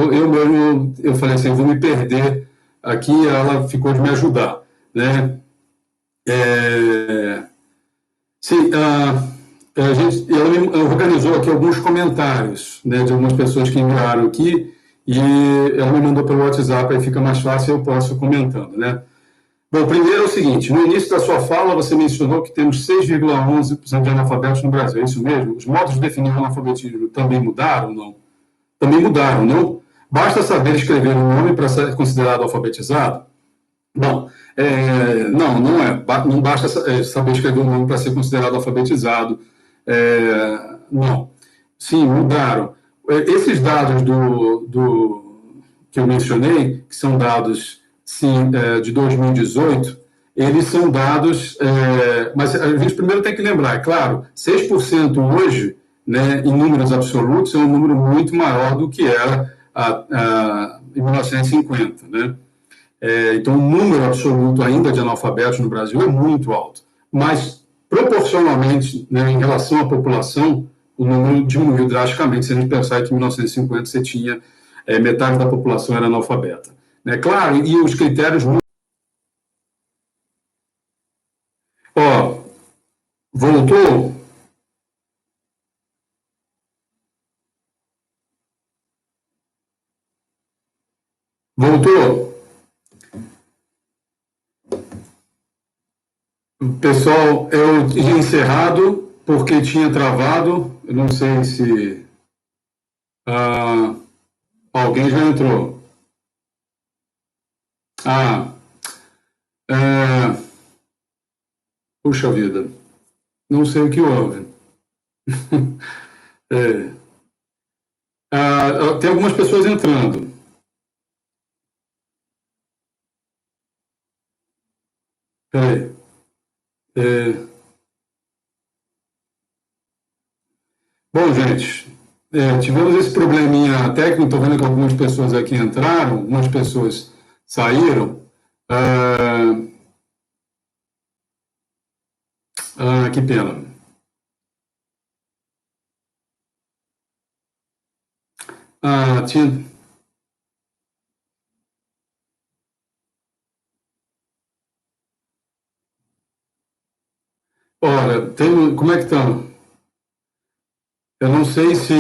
assim, eu vou me perder aqui, e ela ficou de me ajudar, né? Sim, ela me organizou aqui alguns comentários, né, de algumas pessoas que enviaram aqui, e ela me mandou pelo WhatsApp, aí fica mais fácil e eu posso ir comentando, né? Bom, primeiro é o seguinte, no início da sua fala você mencionou que temos 6,11% de analfabetos no Brasil, é isso mesmo? Os modos de definir o analfabetismo também mudaram ou não? Também mudaram, não? Basta saber escrever um nome para ser considerado alfabetizado? Bom, não é. Não basta saber escrever um nome para ser considerado alfabetizado. Não. Sim, mudaram. Esses dados que eu mencionei, que são dados, sim, de 2018, eles são dados, mas a gente primeiro tem que lembrar, é claro, 6% hoje, né, em números absolutos, é um número muito maior do que era em 1950, né? Então, o número absoluto ainda de analfabetos no Brasil é muito alto, mas proporcionalmente, né, em relação à população, o número diminuiu drasticamente. Se a gente pensar que em 1950 você tinha metade da população era analfabeta. Né? Claro, e os critérios. Ó, voltou? Voltou? Pessoal, eu tinha encerrado porque tinha travado. Eu não sei se alguém já entrou. É, puxa vida, não sei o que houve. É, tem algumas pessoas entrando. Peraí. É, bom, gente, tivemos esse probleminha técnico. Estou vendo que algumas pessoas aqui entraram, algumas pessoas saíram. Que pena. tinha... Olha, como é que estão? Eu não sei se...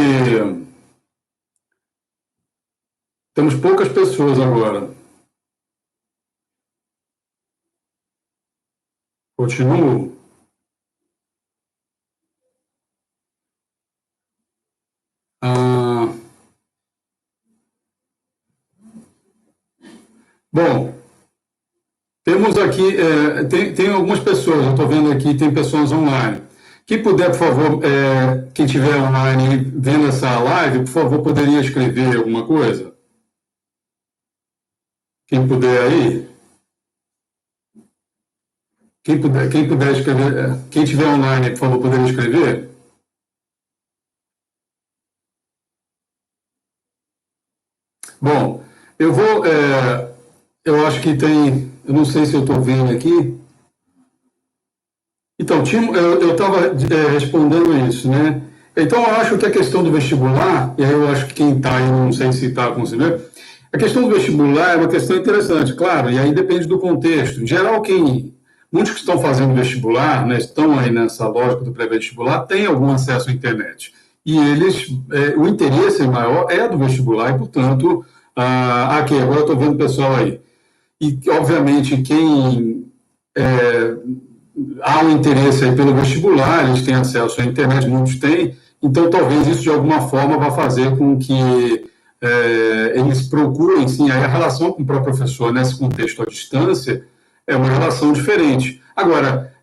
Temos poucas pessoas agora. Continuo? Ah, bom, temos aqui, tem algumas pessoas, eu estou vendo aqui, tem pessoas online. Quem puder, por favor, quem estiver online vendo essa live, por favor, poderia escrever alguma coisa? Quem puder aí? Quem puder escrever, quem estiver online, por favor, poderia escrever? Bom, eu vou, eu acho que tem, eu não sei se eu estou vendo aqui. Então, eu estava respondendo isso, né? Então, eu acho que a questão do vestibular, e aí eu acho que quem está aí, não sei se está conseguindo, a questão do vestibular é uma questão interessante, claro, e aí depende do contexto. Em geral, muitos que estão fazendo vestibular, né, estão aí nessa lógica do pré-vestibular, têm algum acesso à internet. E eles, o interesse maior é do vestibular, e, portanto, aqui, agora eu estou vendo o pessoal aí. E, obviamente, quem há um interesse aí pelo vestibular, eles têm acesso à internet, muitos têm, então talvez isso de alguma forma vá fazer com que eles procurem, sim, aí a relação com o próprio professor nesse contexto à distância é uma relação diferente. Agora,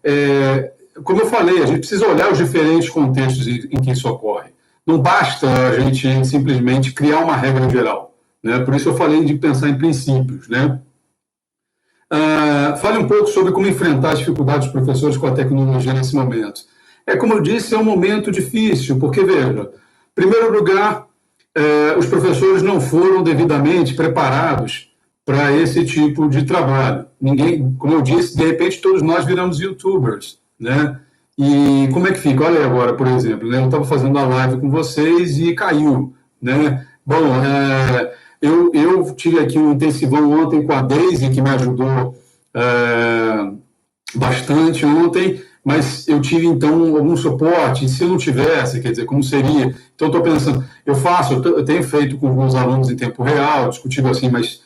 como eu falei, a gente precisa olhar os diferentes contextos em que isso ocorre. Não basta a gente simplesmente criar uma regra geral, né? Por isso eu falei de pensar em princípios, né? Fale um pouco sobre como enfrentar as dificuldades dos professores com a tecnologia nesse momento. Como eu disse, é um momento difícil, porque, veja, em primeiro lugar, os professores não foram devidamente preparados para esse tipo de trabalho. Ninguém, como eu disse, de repente todos nós viramos youtubers, né? E como é que fica? Olha aí agora, por exemplo, né? Eu estava fazendo a live com vocês e caiu, né? Bom, eu tive aqui um intensivão ontem com a Daisy, que me ajudou bastante ontem, mas eu tive, então, algum suporte, e se eu não tivesse, quer dizer, como seria? Então, estou pensando, eu tenho feito com os meus alunos em tempo real, discutido assim, mas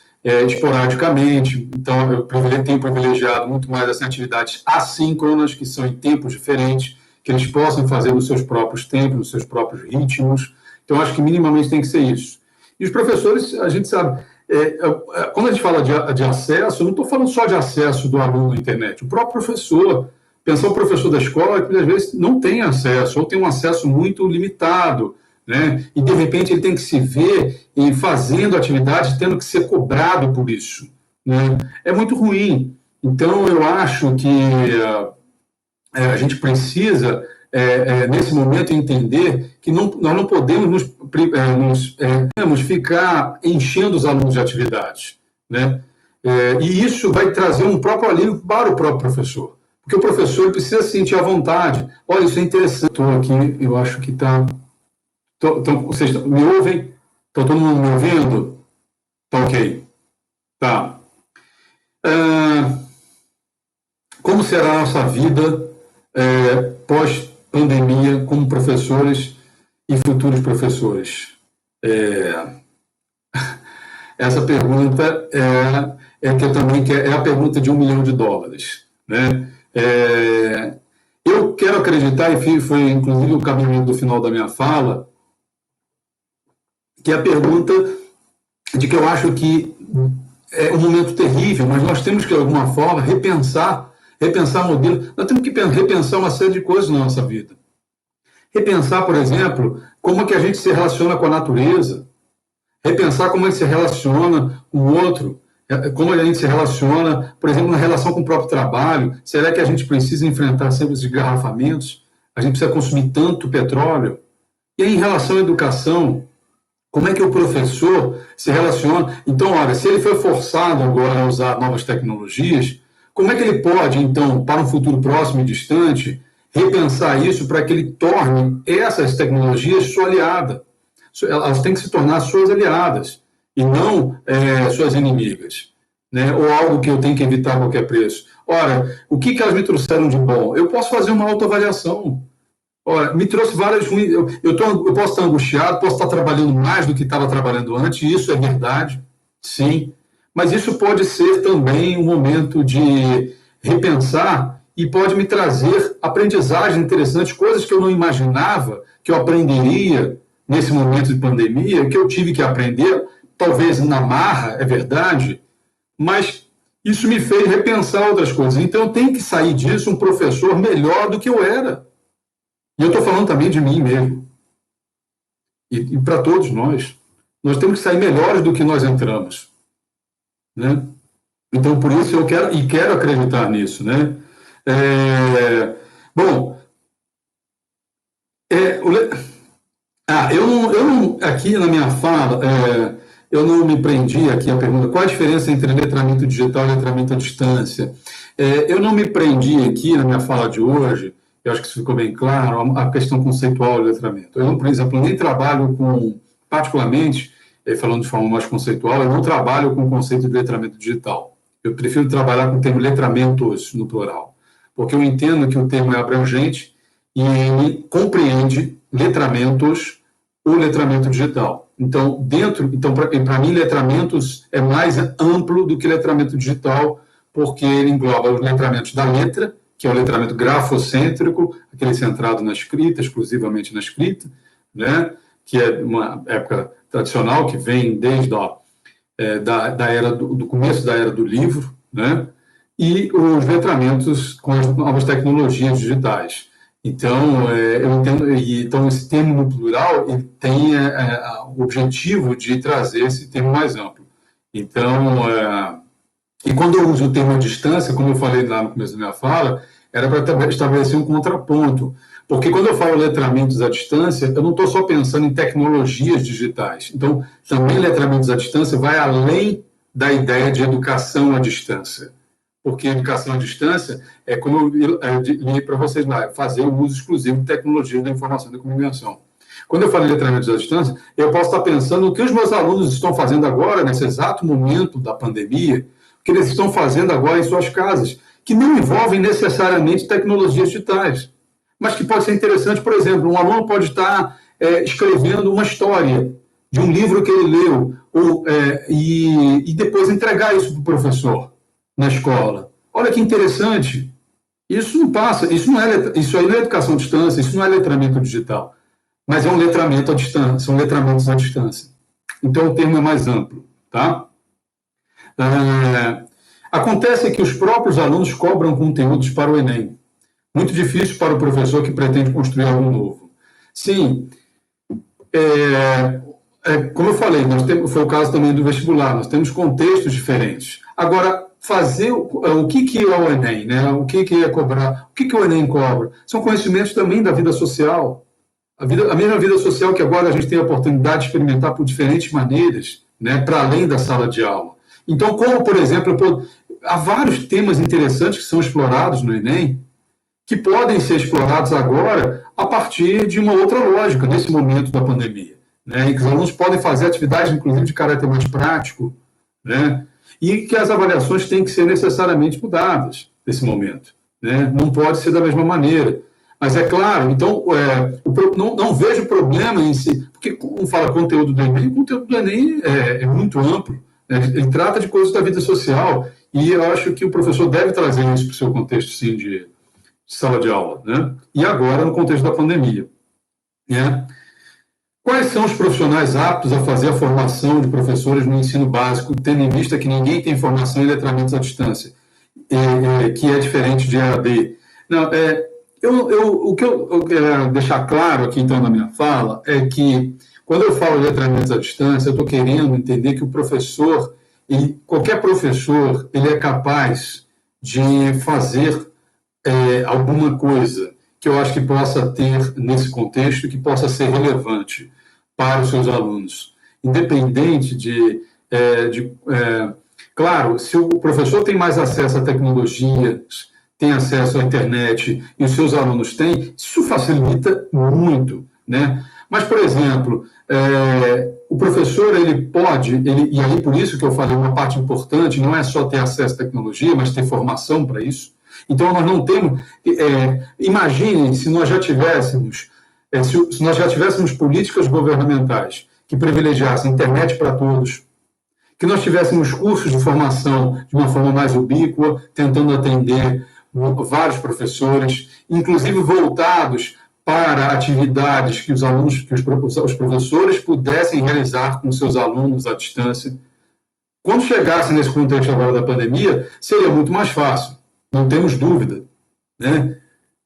esporadicamente, então eu tenho privilegiado muito mais essas atividades assíncronas, que são em tempos diferentes, que eles possam fazer nos seus próprios tempos, nos seus próprios ritmos. Então, acho que minimamente tem que ser isso. E os professores, a gente sabe, quando a gente fala de acesso, eu não estou falando só de acesso do aluno à internet, o próprio professor, pensar o professor da escola, que às vezes não tem acesso, ou tem um acesso muito limitado, né? E de repente ele tem que se ver em fazendo atividades, tendo que ser cobrado por isso, né? É muito ruim. Então, eu acho que a gente precisa, nesse momento, entender que nós não podemos ficar enchendo os alunos de atividades, né? E isso vai trazer um próprio alívio para o próprio professor, porque o professor precisa sentir à vontade. Olha, isso é interessante. Estou aqui, eu acho que está... Vocês me ouvem? Está todo mundo me ouvindo? Tá ok. Tá. Como será a nossa vida pós-pandemia como professores e futuros professores? Essa pergunta que eu também é a pergunta de $1 milhão, né? Eu quero acreditar, e foi inclusive o caminho do final da minha fala, que a pergunta de que eu acho que é um momento terrível, mas nós temos que, de alguma forma, repensar modelo. Nós temos que repensar uma série de coisas na nossa vida. Repensar, por exemplo, como é que a gente se relaciona com a natureza. Repensar como é que se relaciona com o outro. Como a gente se relaciona, por exemplo, na relação com o próprio trabalho. Será que a gente precisa enfrentar sempre os engarrafamentos? A gente precisa consumir tanto petróleo? E aí, em relação à educação, como é que o professor se relaciona? Então, olha, se ele foi forçado agora a usar novas tecnologias, como é que ele pode, então, para um futuro próximo e distante, repensar isso para que ele torne essas tecnologias sua aliada? elas têm que se tornar suas aliadas e não suas inimigas, né? Ou algo que eu tenho que evitar a qualquer preço. Ora, o que elas me trouxeram de bom? Eu posso fazer uma autoavaliação. Ora, me trouxe várias ruins. Eu posso estar angustiado, posso estar trabalhando mais do que estava trabalhando antes, e isso é verdade, sim. Mas isso pode ser também um momento de repensar e pode me trazer aprendizagens interessantes, coisas que eu não imaginava que eu aprenderia nesse momento de pandemia, que eu tive que aprender, talvez na marra, é verdade, mas isso me fez repensar outras coisas. Então, eu tenho que sair disso um professor melhor do que eu era. E eu estou falando também de mim mesmo. E para todos nós. Nós temos que sair melhores do que nós entramos. Né? Então, por isso eu quero acreditar nisso. Né? Bom, eu não, aqui na minha fala, eu não me prendi aqui à pergunta qual a diferença entre letramento digital e letramento à distância. Eu não me prendi aqui na minha fala de hoje, eu acho que isso ficou bem claro, a questão conceitual do letramento. Eu, por exemplo, nem trabalho com, particularmente, falando de forma mais conceitual, eu não trabalho com o conceito de letramento digital. Eu prefiro trabalhar com o termo letramentos, no plural, porque eu entendo que o termo é abrangente e ele compreende letramentos ou letramento digital. Então, para mim, letramentos é mais amplo do que letramento digital, porque ele engloba os letramentos da letra, que é o letramento grafocêntrico, aquele centrado na escrita, exclusivamente na escrita, né? Que é uma época tradicional, que vem desde da era do começo da era do livro, né? E os letramentos com as novas tecnologias digitais. Então, eu entendo, então esse termo no plural ele tem o objetivo de trazer esse termo mais amplo. Então, e quando eu uso o termo à distância, como eu falei lá no começo da minha fala, era para estabelecer um contraponto. Porque quando eu falo letramentos à distância, eu não estou só pensando em tecnologias digitais. Então, também letramentos à distância vai além da ideia de educação à distância. Porque educação à distância é, como eu li para vocês lá, fazer o uso exclusivo de tecnologias da informação e da comunicação. Quando eu falo em letramentos à distância, eu posso estar pensando no que os meus alunos estão fazendo agora, nesse exato momento da pandemia, o que eles estão fazendo agora em suas casas, que não envolvem necessariamente tecnologias digitais, mas que pode ser interessante. Por exemplo, um aluno pode estar escrevendo uma história de um livro que ele leu, e depois entregar isso para o professor na escola. Olha que interessante. Isso não passa, isso aí não é educação à distância, isso não é letramento digital, mas é um letramento à distância, são letramentos à distância. Então o termo é mais amplo, tá? Acontece que os próprios alunos cobram conteúdos para o Enem. Muito difícil para o professor que pretende construir algo novo. Sim, como eu falei, foi o caso também do vestibular, nós temos contextos diferentes. Agora, fazer o que é o Enem, né? O que é cobrar, o que o Enem cobra? São conhecimentos também da vida social. A mesma vida social que agora a gente tem a oportunidade de experimentar por diferentes maneiras, né? Para além da sala de aula. Então, como, por exemplo, há vários temas interessantes que são explorados no Enem, que podem ser explorados agora a partir de uma outra lógica, nesse momento da pandemia. Né? E que os alunos podem fazer atividades, inclusive, de caráter mais prático, né? E que as avaliações têm que ser necessariamente mudadas nesse momento. Né? Não pode ser da mesma maneira. Mas é claro, então, não vejo problema em si, porque, como fala conteúdo do Enem, o conteúdo do Enem é muito amplo. Né? Ele trata de coisas da vida social, e eu acho que o professor deve trazer isso para o seu contexto, sim, de sala de aula, né? E agora no contexto da pandemia. Né? Quais são os profissionais aptos a fazer a formação de professores no ensino básico, tendo em vista que ninguém tem formação em letramentos à distância, que é diferente de EAD? Não, o que eu quero deixar claro aqui, então, na minha fala, é que, quando eu falo letramentos à distância, eu estou querendo entender que o professor, qualquer professor, ele é capaz de fazer alguma coisa que eu acho que possa ter nesse contexto, que possa ser relevante para os seus alunos. Independente claro, se o professor tem mais acesso à tecnologia, tem acesso à internet, e os seus alunos têm, isso facilita muito, né? Mas, por exemplo, o professor, ele pode, e aí por isso que eu falei, uma parte importante não é só ter acesso à tecnologia, mas ter formação para isso. Então, nós não temos... imaginem se nós já tivéssemos, se nós já tivéssemos políticas governamentais que privilegiassem internet para todos, que nós tivéssemos cursos de formação de uma forma mais ubíqua, tentando atender vários professores, inclusive voltados para atividades que os alunos, que os professores pudessem realizar com seus alunos à distância. Quando chegasse nesse contexto agora da pandemia, seria muito mais fácil, não temos dúvida, né?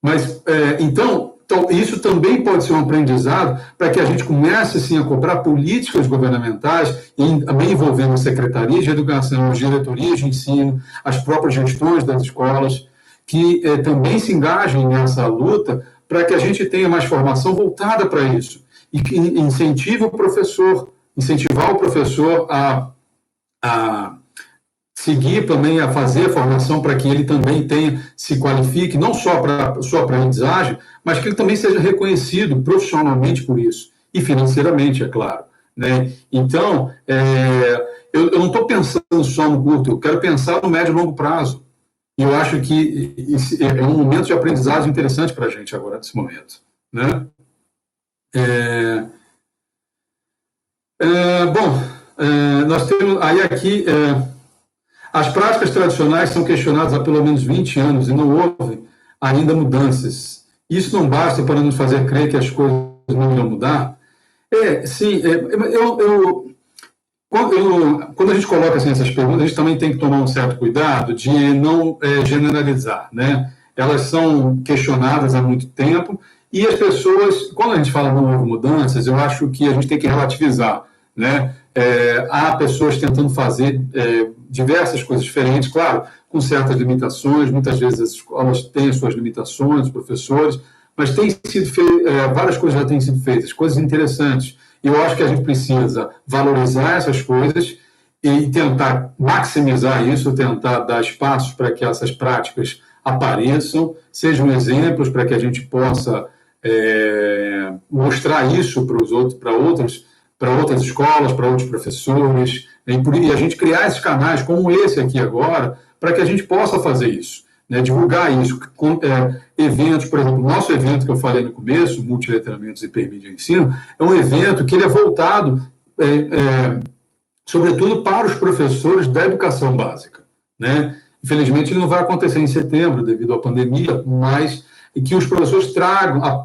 Mas, então, isso também pode ser um aprendizado para que a gente comece, sim, a cobrar políticas governamentais, também envolvendo secretarias de educação, as diretorias de ensino, as próprias gestões das escolas, que também se engajem nessa luta para que a gente tenha mais formação voltada para isso e que incentivar o professor a seguir também, a fazer a formação para que ele também se qualifique, não só para sua aprendizagem, mas que ele também seja reconhecido profissionalmente por isso, e financeiramente, é claro, né? Então, eu não estou pensando só no curto, eu quero pensar no médio e longo prazo. E eu acho que é um momento de aprendizagem interessante para a gente agora, nesse momento, né? Nós temos aí aqui... as práticas tradicionais são questionadas há pelo menos 20 anos e não houve ainda mudanças. Isso não basta para nos fazer crer que as coisas não irão mudar? Sim, quando a gente coloca assim, essas perguntas, a gente também tem que tomar um certo cuidado de não generalizar, né? Elas são questionadas há muito tempo e as pessoas, quando a gente fala não houve mudanças, eu acho que a gente tem que relativizar, né? Há pessoas tentando fazer diversas coisas diferentes, claro, com certas limitações, muitas vezes as escolas têm as suas limitações, os professores, mas tem sido várias coisas já têm sido feitas, coisas interessantes. E eu acho que a gente precisa valorizar essas coisas e tentar maximizar isso, tentar dar espaços para que essas práticas apareçem, sejam exemplos para que a gente possa mostrar isso para outras escolas, para outros professores, e a gente criar esses canais como esse aqui agora, para que a gente possa fazer isso, né, divulgar isso, com eventos, por exemplo, o nosso evento que eu falei no começo, Multiletramentos e Hipermídia e Ensino, é um evento que ele é voltado, sobretudo, para os professores da educação básica, né? Infelizmente, ele não vai acontecer em setembro, devido à pandemia, mas que os professores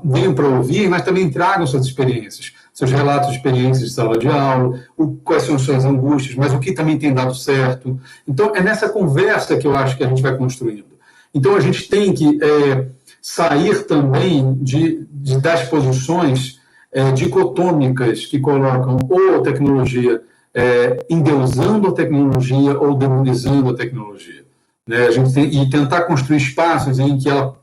venham para ouvir, mas também tragam suas experiências, seus relatos de experiências de sala de aula, quais são suas angústias, mas o que também tem dado certo. Então, é nessa conversa que eu acho que a gente vai construindo. Então, a gente tem que sair também das posições dicotômicas que colocam ou a tecnologia endeusando a tecnologia ou demonizando a tecnologia, né? E tentar construir espaços em que ela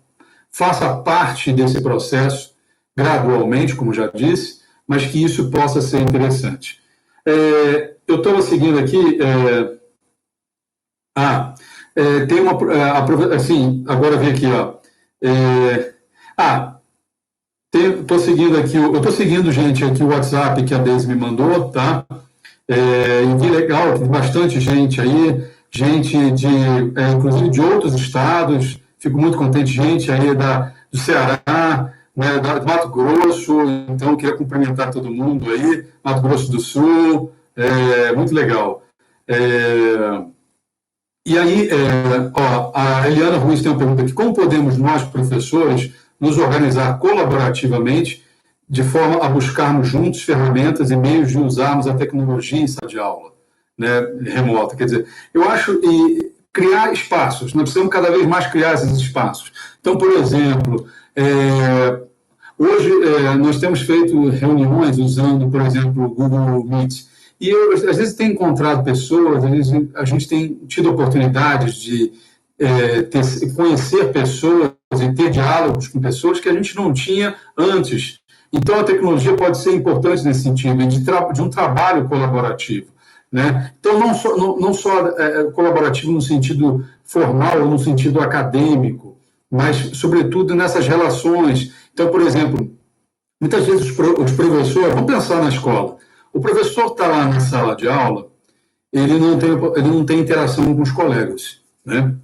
faça parte desse processo gradualmente, como já disse, mas que isso possa ser interessante. Eu estou seguindo aqui... tem uma... assim, agora vem aqui, ó. Estou seguindo aqui... Eu estou seguindo, gente, aqui o WhatsApp que a Deise me mandou, tá? E que legal, tem bastante gente aí, gente inclusive de outros estados, fico muito contente, gente aí do Ceará, né, do Mato Grosso, então eu queria cumprimentar todo mundo aí, Mato Grosso do Sul, muito legal. E aí, a Eliana Ruiz tem uma pergunta aqui: como podemos nós, professores, nos organizar colaborativamente de forma a buscarmos juntos ferramentas e meios de usarmos a tecnologia em sala de aula, né, remota? Quer dizer, eu acho criar espaços, nós precisamos cada vez mais criar esses espaços. Então, por exemplo, hoje nós temos feito reuniões usando, por exemplo, o Google Meet, e eu, às vezes, tenho encontrado pessoas, às vezes a gente tem tido oportunidades de conhecer pessoas e ter diálogos com pessoas que a gente não tinha antes. Então, a tecnologia pode ser importante nesse sentido, de um trabalho colaborativo, né? Então, não só colaborativo no sentido formal ou no sentido acadêmico, mas, sobretudo, nessas relações. Então, por exemplo, Muitas vezes os professores, vamos pensar na escola, o professor está lá na sala de aula, ele não tem interação com os colegas, né?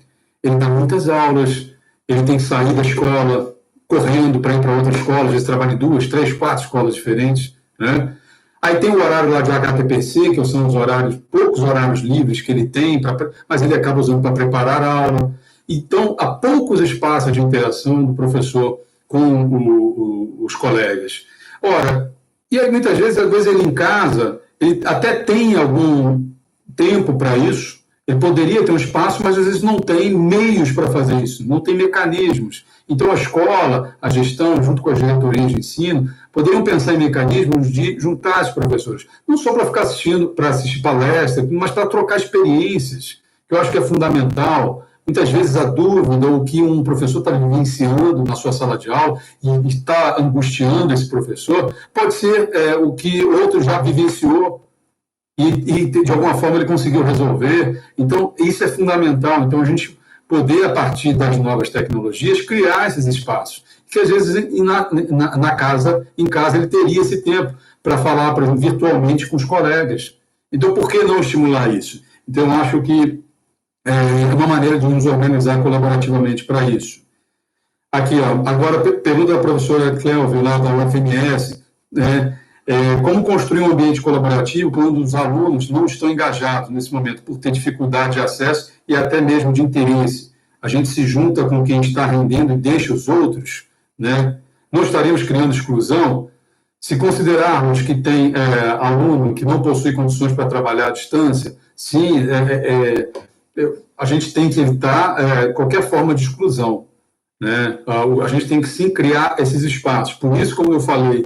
Ele dá muitas aulas, ele tem que sair da escola correndo para ir para outra escola, às vezes trabalha em 2, 3, 4 escolas diferentes, né? Aí tem o horário lá de HTPC, que são os horários, poucos horários livres que ele tem, mas ele acaba usando para preparar a aula. Então, há poucos espaços de interação do professor com os colegas. Ora, e aí muitas vezes, às vezes ele em casa, ele até tem algum tempo para isso, ele poderia ter um espaço, mas às vezes não tem meios para fazer isso, não tem mecanismos. Então a escola, a gestão, junto com as diretorias de ensino, poderiam pensar em mecanismos de juntar os professores, não só para ficar assistindo, para assistir palestras, mas para trocar experiências, que eu acho que é fundamental. Muitas vezes a dúvida, o que um professor está vivenciando na sua sala de aula e está angustiando esse professor, pode ser o que outro já vivenciou e, de alguma forma, ele conseguiu resolver. Então, isso é fundamental. Então, a gente poder, a partir das novas tecnologias, criar esses espaços. Que, às vezes, em casa, ele teria esse tempo para falar, por exemplo, virtualmente com os colegas. Então, por que não estimular isso? Então, eu acho que é uma maneira de nos organizar colaborativamente para isso. Aqui, ó, agora, pergunta da professora Cléovio, lá da UFMS, né? Como construir um ambiente colaborativo quando os alunos não estão engajados nesse momento, por ter dificuldade de acesso e até mesmo de interesse. A gente se junta com quem está rendendo e deixa os outros, né? Não estaremos criando exclusão? Se considerarmos que tem aluno que não possui condições para trabalhar à distância, sim, a gente tem que evitar qualquer forma de exclusão, né? A gente tem que, sim, criar esses espaços. Por isso, como eu falei,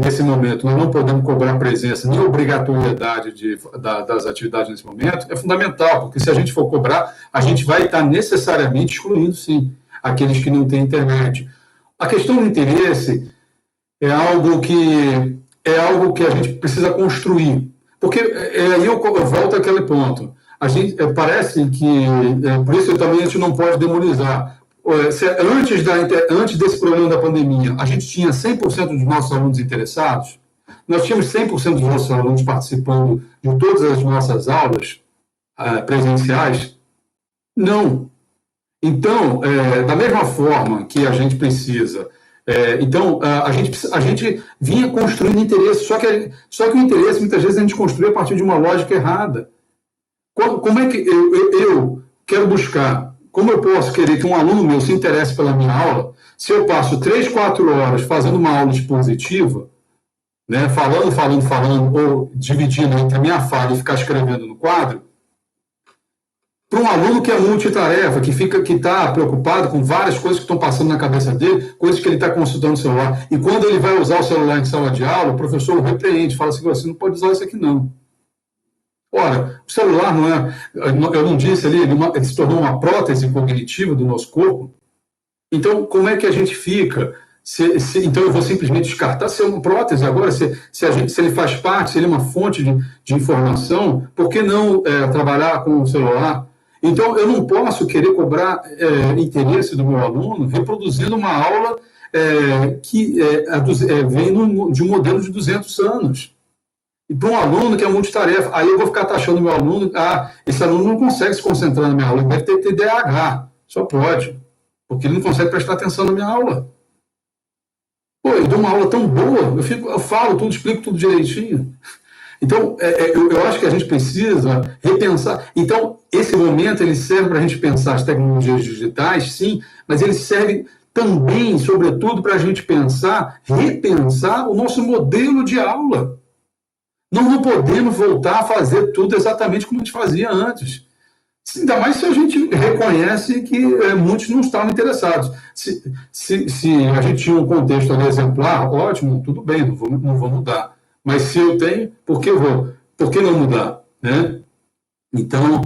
nesse momento, nós não podemos cobrar presença nem obrigatoriedade das atividades nesse momento, é fundamental, porque se a gente for cobrar, a gente vai estar necessariamente excluindo, sim, aqueles que não têm internet. A questão do interesse é algo que a gente precisa construir, porque aí eu volto àquele ponto. A gente, parece que, por isso também a gente não pode demonizar. Antes desse problema da pandemia, a gente tinha 100% dos nossos alunos interessados? Nós tínhamos 100% dos nossos alunos participando de todas as nossas aulas presenciais? Não. Então, da mesma forma que a gente precisa... a gente vinha construindo interesse, só que o interesse, muitas vezes, a gente construi a partir de uma lógica errada. Como é que eu quero buscar... Como eu posso querer que um aluno meu se interesse pela minha aula se eu passo 3, 4 horas fazendo uma aula expositiva, né, falando, ou dividindo entre a minha fala e ficar escrevendo no quadro, para um aluno que é multitarefa, que está preocupado com várias coisas que estão passando na cabeça dele, coisas que ele está consultando no celular, e quando ele vai usar o celular em sala de aula, o professor o repreende, fala assim, você não pode usar isso aqui não. Ora, o celular não é... Eu não disse ali, ele se tornou uma prótese cognitiva do nosso corpo. Então, como é que a gente fica? Então, eu vou simplesmente descartar se é uma prótese agora, se ele faz parte, se ele é uma fonte de informação, por que não trabalhar com o celular? Então, eu não posso querer cobrar interesse do meu aluno reproduzindo uma aula que vem de um modelo de 200 anos. E para um aluno que é multitarefa, aí eu vou ficar taxando o meu aluno, esse aluno não consegue se concentrar na minha aula, ele deve ter TDAH, só pode, porque ele não consegue prestar atenção na minha aula. Pô, eu dou uma aula tão boa, eu falo tudo, explico tudo direitinho. Então, eu acho que a gente precisa repensar. Então, esse momento, ele serve para a gente pensar as tecnologias digitais, sim, mas ele serve também, sobretudo, para a gente repensar o nosso modelo de aula. Não podemos voltar a fazer tudo exatamente como a gente fazia antes. Ainda mais se a gente reconhece que muitos não estavam interessados. Se a gente tinha um contexto ali exemplar, ótimo, tudo bem, não vou mudar. Mas se eu tenho, por que não mudar? Né? Então,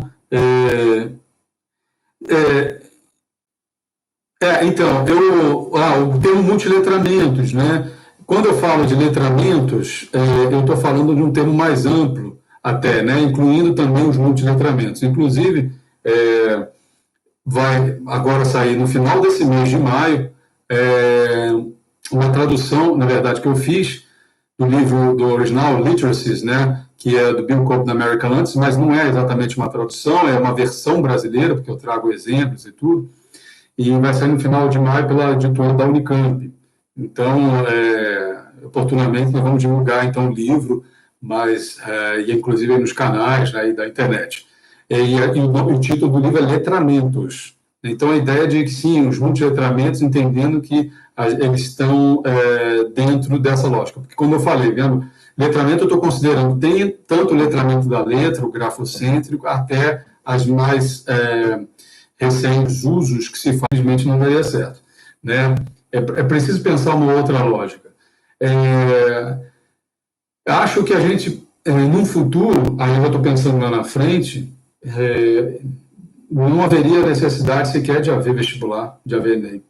o termo multiletramentos, né? Quando eu falo de letramentos, eu estou falando de um termo mais amplo, até, né? Incluindo também os multiletramentos. Inclusive, vai agora sair no final desse mês de maio uma tradução, na verdade, que eu fiz do livro do original, Literacies, né, que é do Bill Cobb da American Lands, mas não é exatamente uma tradução, é uma versão brasileira, porque eu trago exemplos e tudo, e vai sair no final de maio pela editora da Unicamp. Então, oportunamente, nós vamos divulgar, então, o livro, mas, e inclusive nos canais, né, da internet. E o título do livro é Letramentos. Então, a ideia de que, sim, os multiletramentos, entendendo que eles estão dentro dessa lógica. Porque, como eu falei, vendo, letramento eu estou considerando, tem tanto o letramento da letra, o grafocêntrico, até as mais recentes usos que se faz, infelizmente não daria certo. Né? É preciso pensar uma outra lógica. Acho que a gente, num futuro, aí eu estou pensando lá na frente, não haveria necessidade sequer de haver vestibular, de haver Enem.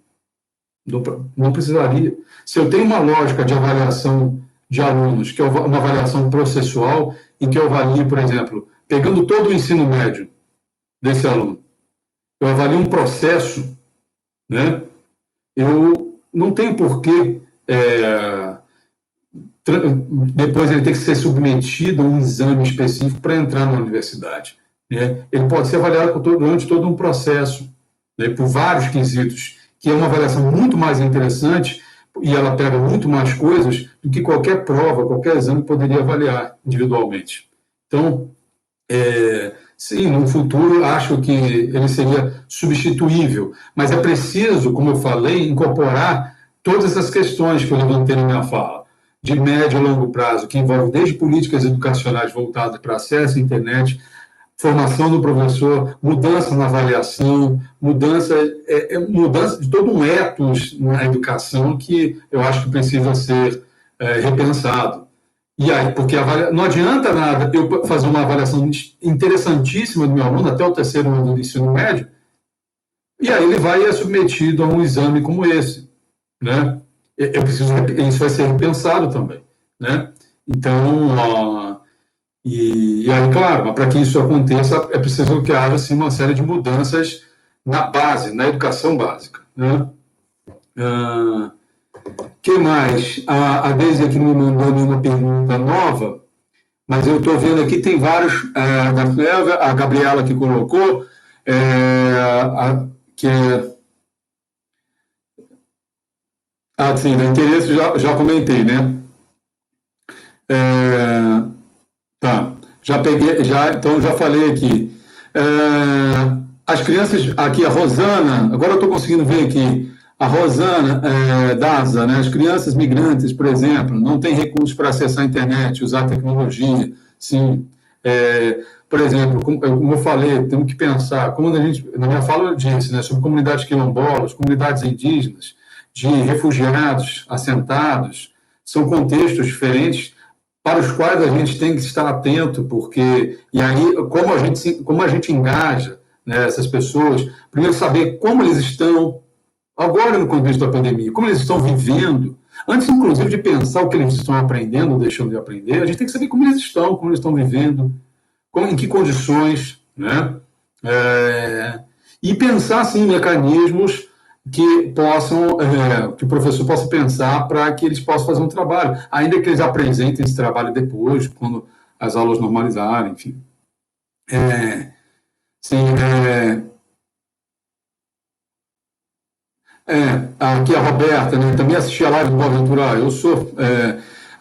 Não precisaria. Se eu tenho uma lógica de avaliação de alunos, que é uma avaliação processual, em que eu avalio, por exemplo, pegando todo o ensino médio desse aluno, eu avalio um processo, né? Eu não tenho porquê depois ele tem que ser submetido a um exame específico para entrar na universidade. Né? Ele pode ser avaliado durante todo um processo, né, por vários quesitos, que é uma avaliação muito mais interessante e ela pega muito mais coisas do que qualquer prova, qualquer exame poderia avaliar individualmente. Então, sim, no futuro acho que ele seria substituível, mas é preciso, como eu falei, incorporar todas essas questões que eu levantei na minha fala, de médio e longo prazo, que envolve desde políticas educacionais voltadas para acesso à internet, formação do professor, mudança na avaliação, mudança de todo um ethos na educação que eu acho que precisa ser repensado. E aí, porque não adianta nada eu fazer uma avaliação interessantíssima do meu aluno até o terceiro ano do ensino médio, e aí ele vai submetido a um exame como esse, né? Isso vai ser repensado também, né? Então, e aí, claro, para que isso aconteça, é preciso que haja assim, uma série de mudanças na base, na educação básica, né? Que mais? A Deise aqui não me mandou nenhuma pergunta nova, mas eu estou vendo aqui, tem vários da Flávia, a Gabriela que colocou, que é... sim, do interesse já comentei, né? Tá, já peguei, então já falei aqui. As crianças, aqui a Rosana, agora eu estou conseguindo ver aqui, a Rosana Daza, né? As crianças migrantes, por exemplo, não têm recursos para acessar a internet, usar a tecnologia, sim. Por exemplo, como eu falei, temos que pensar, como a gente, na minha fala eu disse, né, sobre comunidades quilombolas, comunidades indígenas, de refugiados, assentados, são contextos diferentes para os quais a gente tem que estar atento, porque, e aí, como a gente engaja, né, essas pessoas, primeiro saber como eles estão, agora no contexto da pandemia, como eles estão vivendo, antes, inclusive, de pensar o que eles estão aprendendo ou deixando de aprender, a gente tem que saber como eles estão vivendo, em que condições, né? E pensar, assim, mecanismos que possam, que o professor possa pensar para que eles possam fazer um trabalho, ainda que eles apresentem esse trabalho depois, quando as aulas normalizarem, enfim. Sim, aqui a Roberta, né, também assisti a live do Boaventura,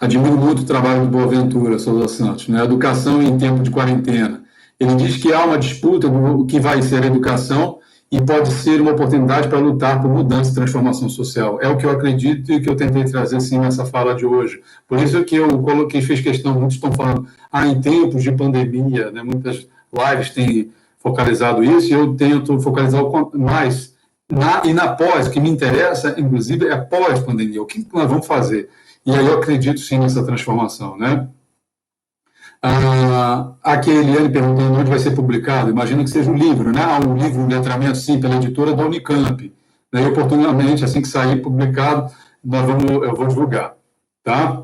admiro muito o trabalho do Boaventura Souza Santos, né, educação em tempo de quarentena. Ele diz que há uma disputa do que vai ser a educação e pode ser uma oportunidade para lutar por mudança e transformação social. É o que eu acredito e que eu tentei trazer, sim, nessa fala de hoje. Por isso que eu coloquei, fiz questão, muitos estão falando, em tempos de pandemia, né, muitas lives têm focalizado isso, e eu tento focalizar mais na pós, o que me interessa, inclusive, é pós-pandemia, o que nós vamos fazer? E aí eu acredito, sim, nessa transformação, né? Aqui a Eliane perguntando onde vai ser publicado, imagino que seja um livro, né? Um livro, um letramento, sim, pela editora da Unicamp. Daí, oportunamente, assim que sair publicado, eu vou divulgar, tá?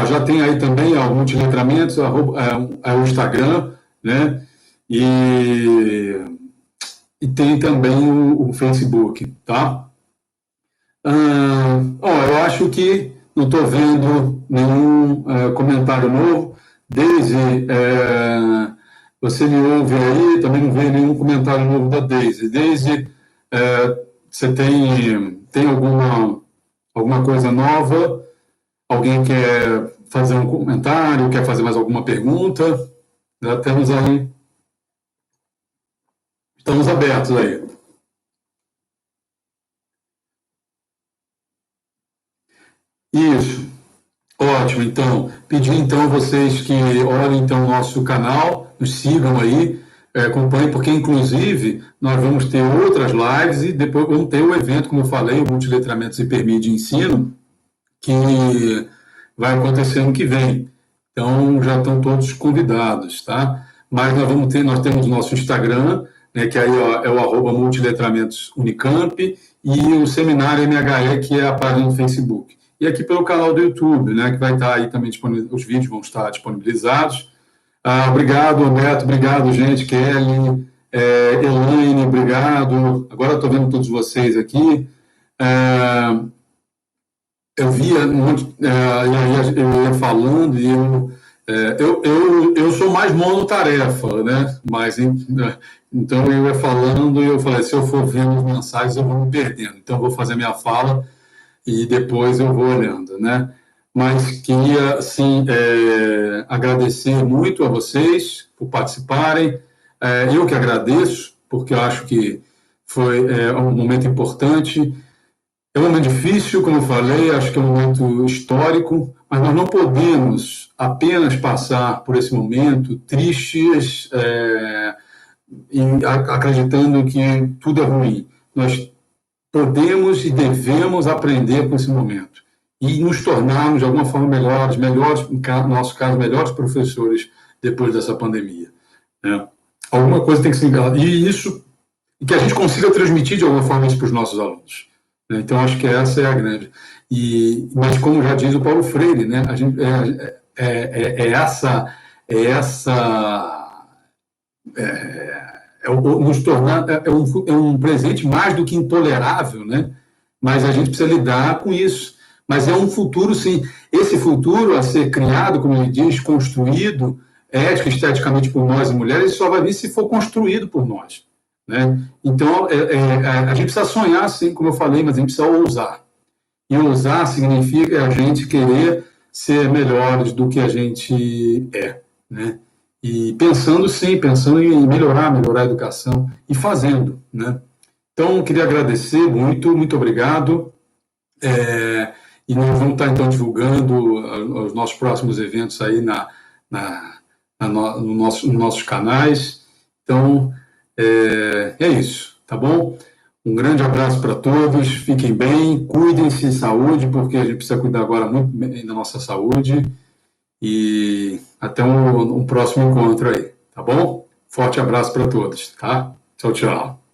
Já tem aí também o Multiletramentos, o Instagram, né? E e tem também o Facebook, tá? Eu acho que não estou vendo nenhum comentário novo. Daisy, você me ouve aí? Também não veio nenhum comentário novo da Daisy. Daisy, você tem alguma coisa nova? Alguém quer fazer um comentário? Quer fazer mais alguma pergunta? Já temos aí, estamos abertos aí. Isso. Ótimo, então, pedir então a vocês que olhem então o nosso canal, nos sigam aí, acompanhem, porque inclusive nós vamos ter outras lives e depois vamos ter o evento, como eu falei, o Multiletramentos e Permit de Ensino, que vai acontecer ano que vem. Então já estão todos convidados, tá? Mas nós temos o nosso Instagram, né, que aí é o @multiletramentos Unicamp, e o seminário MHE, que é a página do Facebook. E aqui pelo canal do YouTube, né, que vai estar aí também disponível, os vídeos vão estar disponibilizados. Obrigado, Roberto, obrigado, gente, Kelly, Elaine, obrigado. Agora estou vendo todos vocês aqui. Eu via eu ia falando e eu sou mais monotarefa, né? Mas então eu ia falando e eu falei, se eu for vendo as mensagens, eu vou me perdendo. Então eu vou fazer minha fala e depois eu vou olhando, né? Mas queria, assim, agradecer muito a vocês por participarem. Eu que agradeço, porque eu acho que foi um momento importante. É um momento difícil, como eu falei, acho que é um momento histórico, mas nós não podemos apenas passar por esse momento tristes, acreditando que tudo é ruim. Nós podemos e devemos aprender com esse momento e nos tornarmos, de alguma forma, melhores, no nosso caso, melhores professores depois dessa pandemia, né? Alguma coisa tem que se enganar. E que a gente consiga transmitir de alguma forma isso para os nossos alunos, né? Então, acho que essa é a grande. Mas, como já diz o Paulo Freire, né, a gente, nos tornar é um presente mais do que intolerável, né? Mas a gente precisa lidar com isso. Mas é um futuro, sim. Esse futuro a ser criado, como ele diz, construído, ética, esteticamente por nós e mulheres, só vai vir se for construído por nós, né? Então, a gente precisa sonhar, sim, como eu falei, mas a gente precisa ousar. E ousar significa a gente querer ser melhores do que a gente é, né? E pensando, sim, pensando em melhorar a educação e fazendo, né? Então, queria agradecer muito, muito obrigado. E nós vamos estar, então, divulgando os nossos próximos eventos aí nos nossos canais. Então, é isso, tá bom? Um grande abraço para todos, fiquem bem, cuidem-se de saúde, porque a gente precisa cuidar agora muito bem da nossa saúde. E até um próximo encontro aí, tá bom? Forte abraço para todos, tá? Tchau, tchau.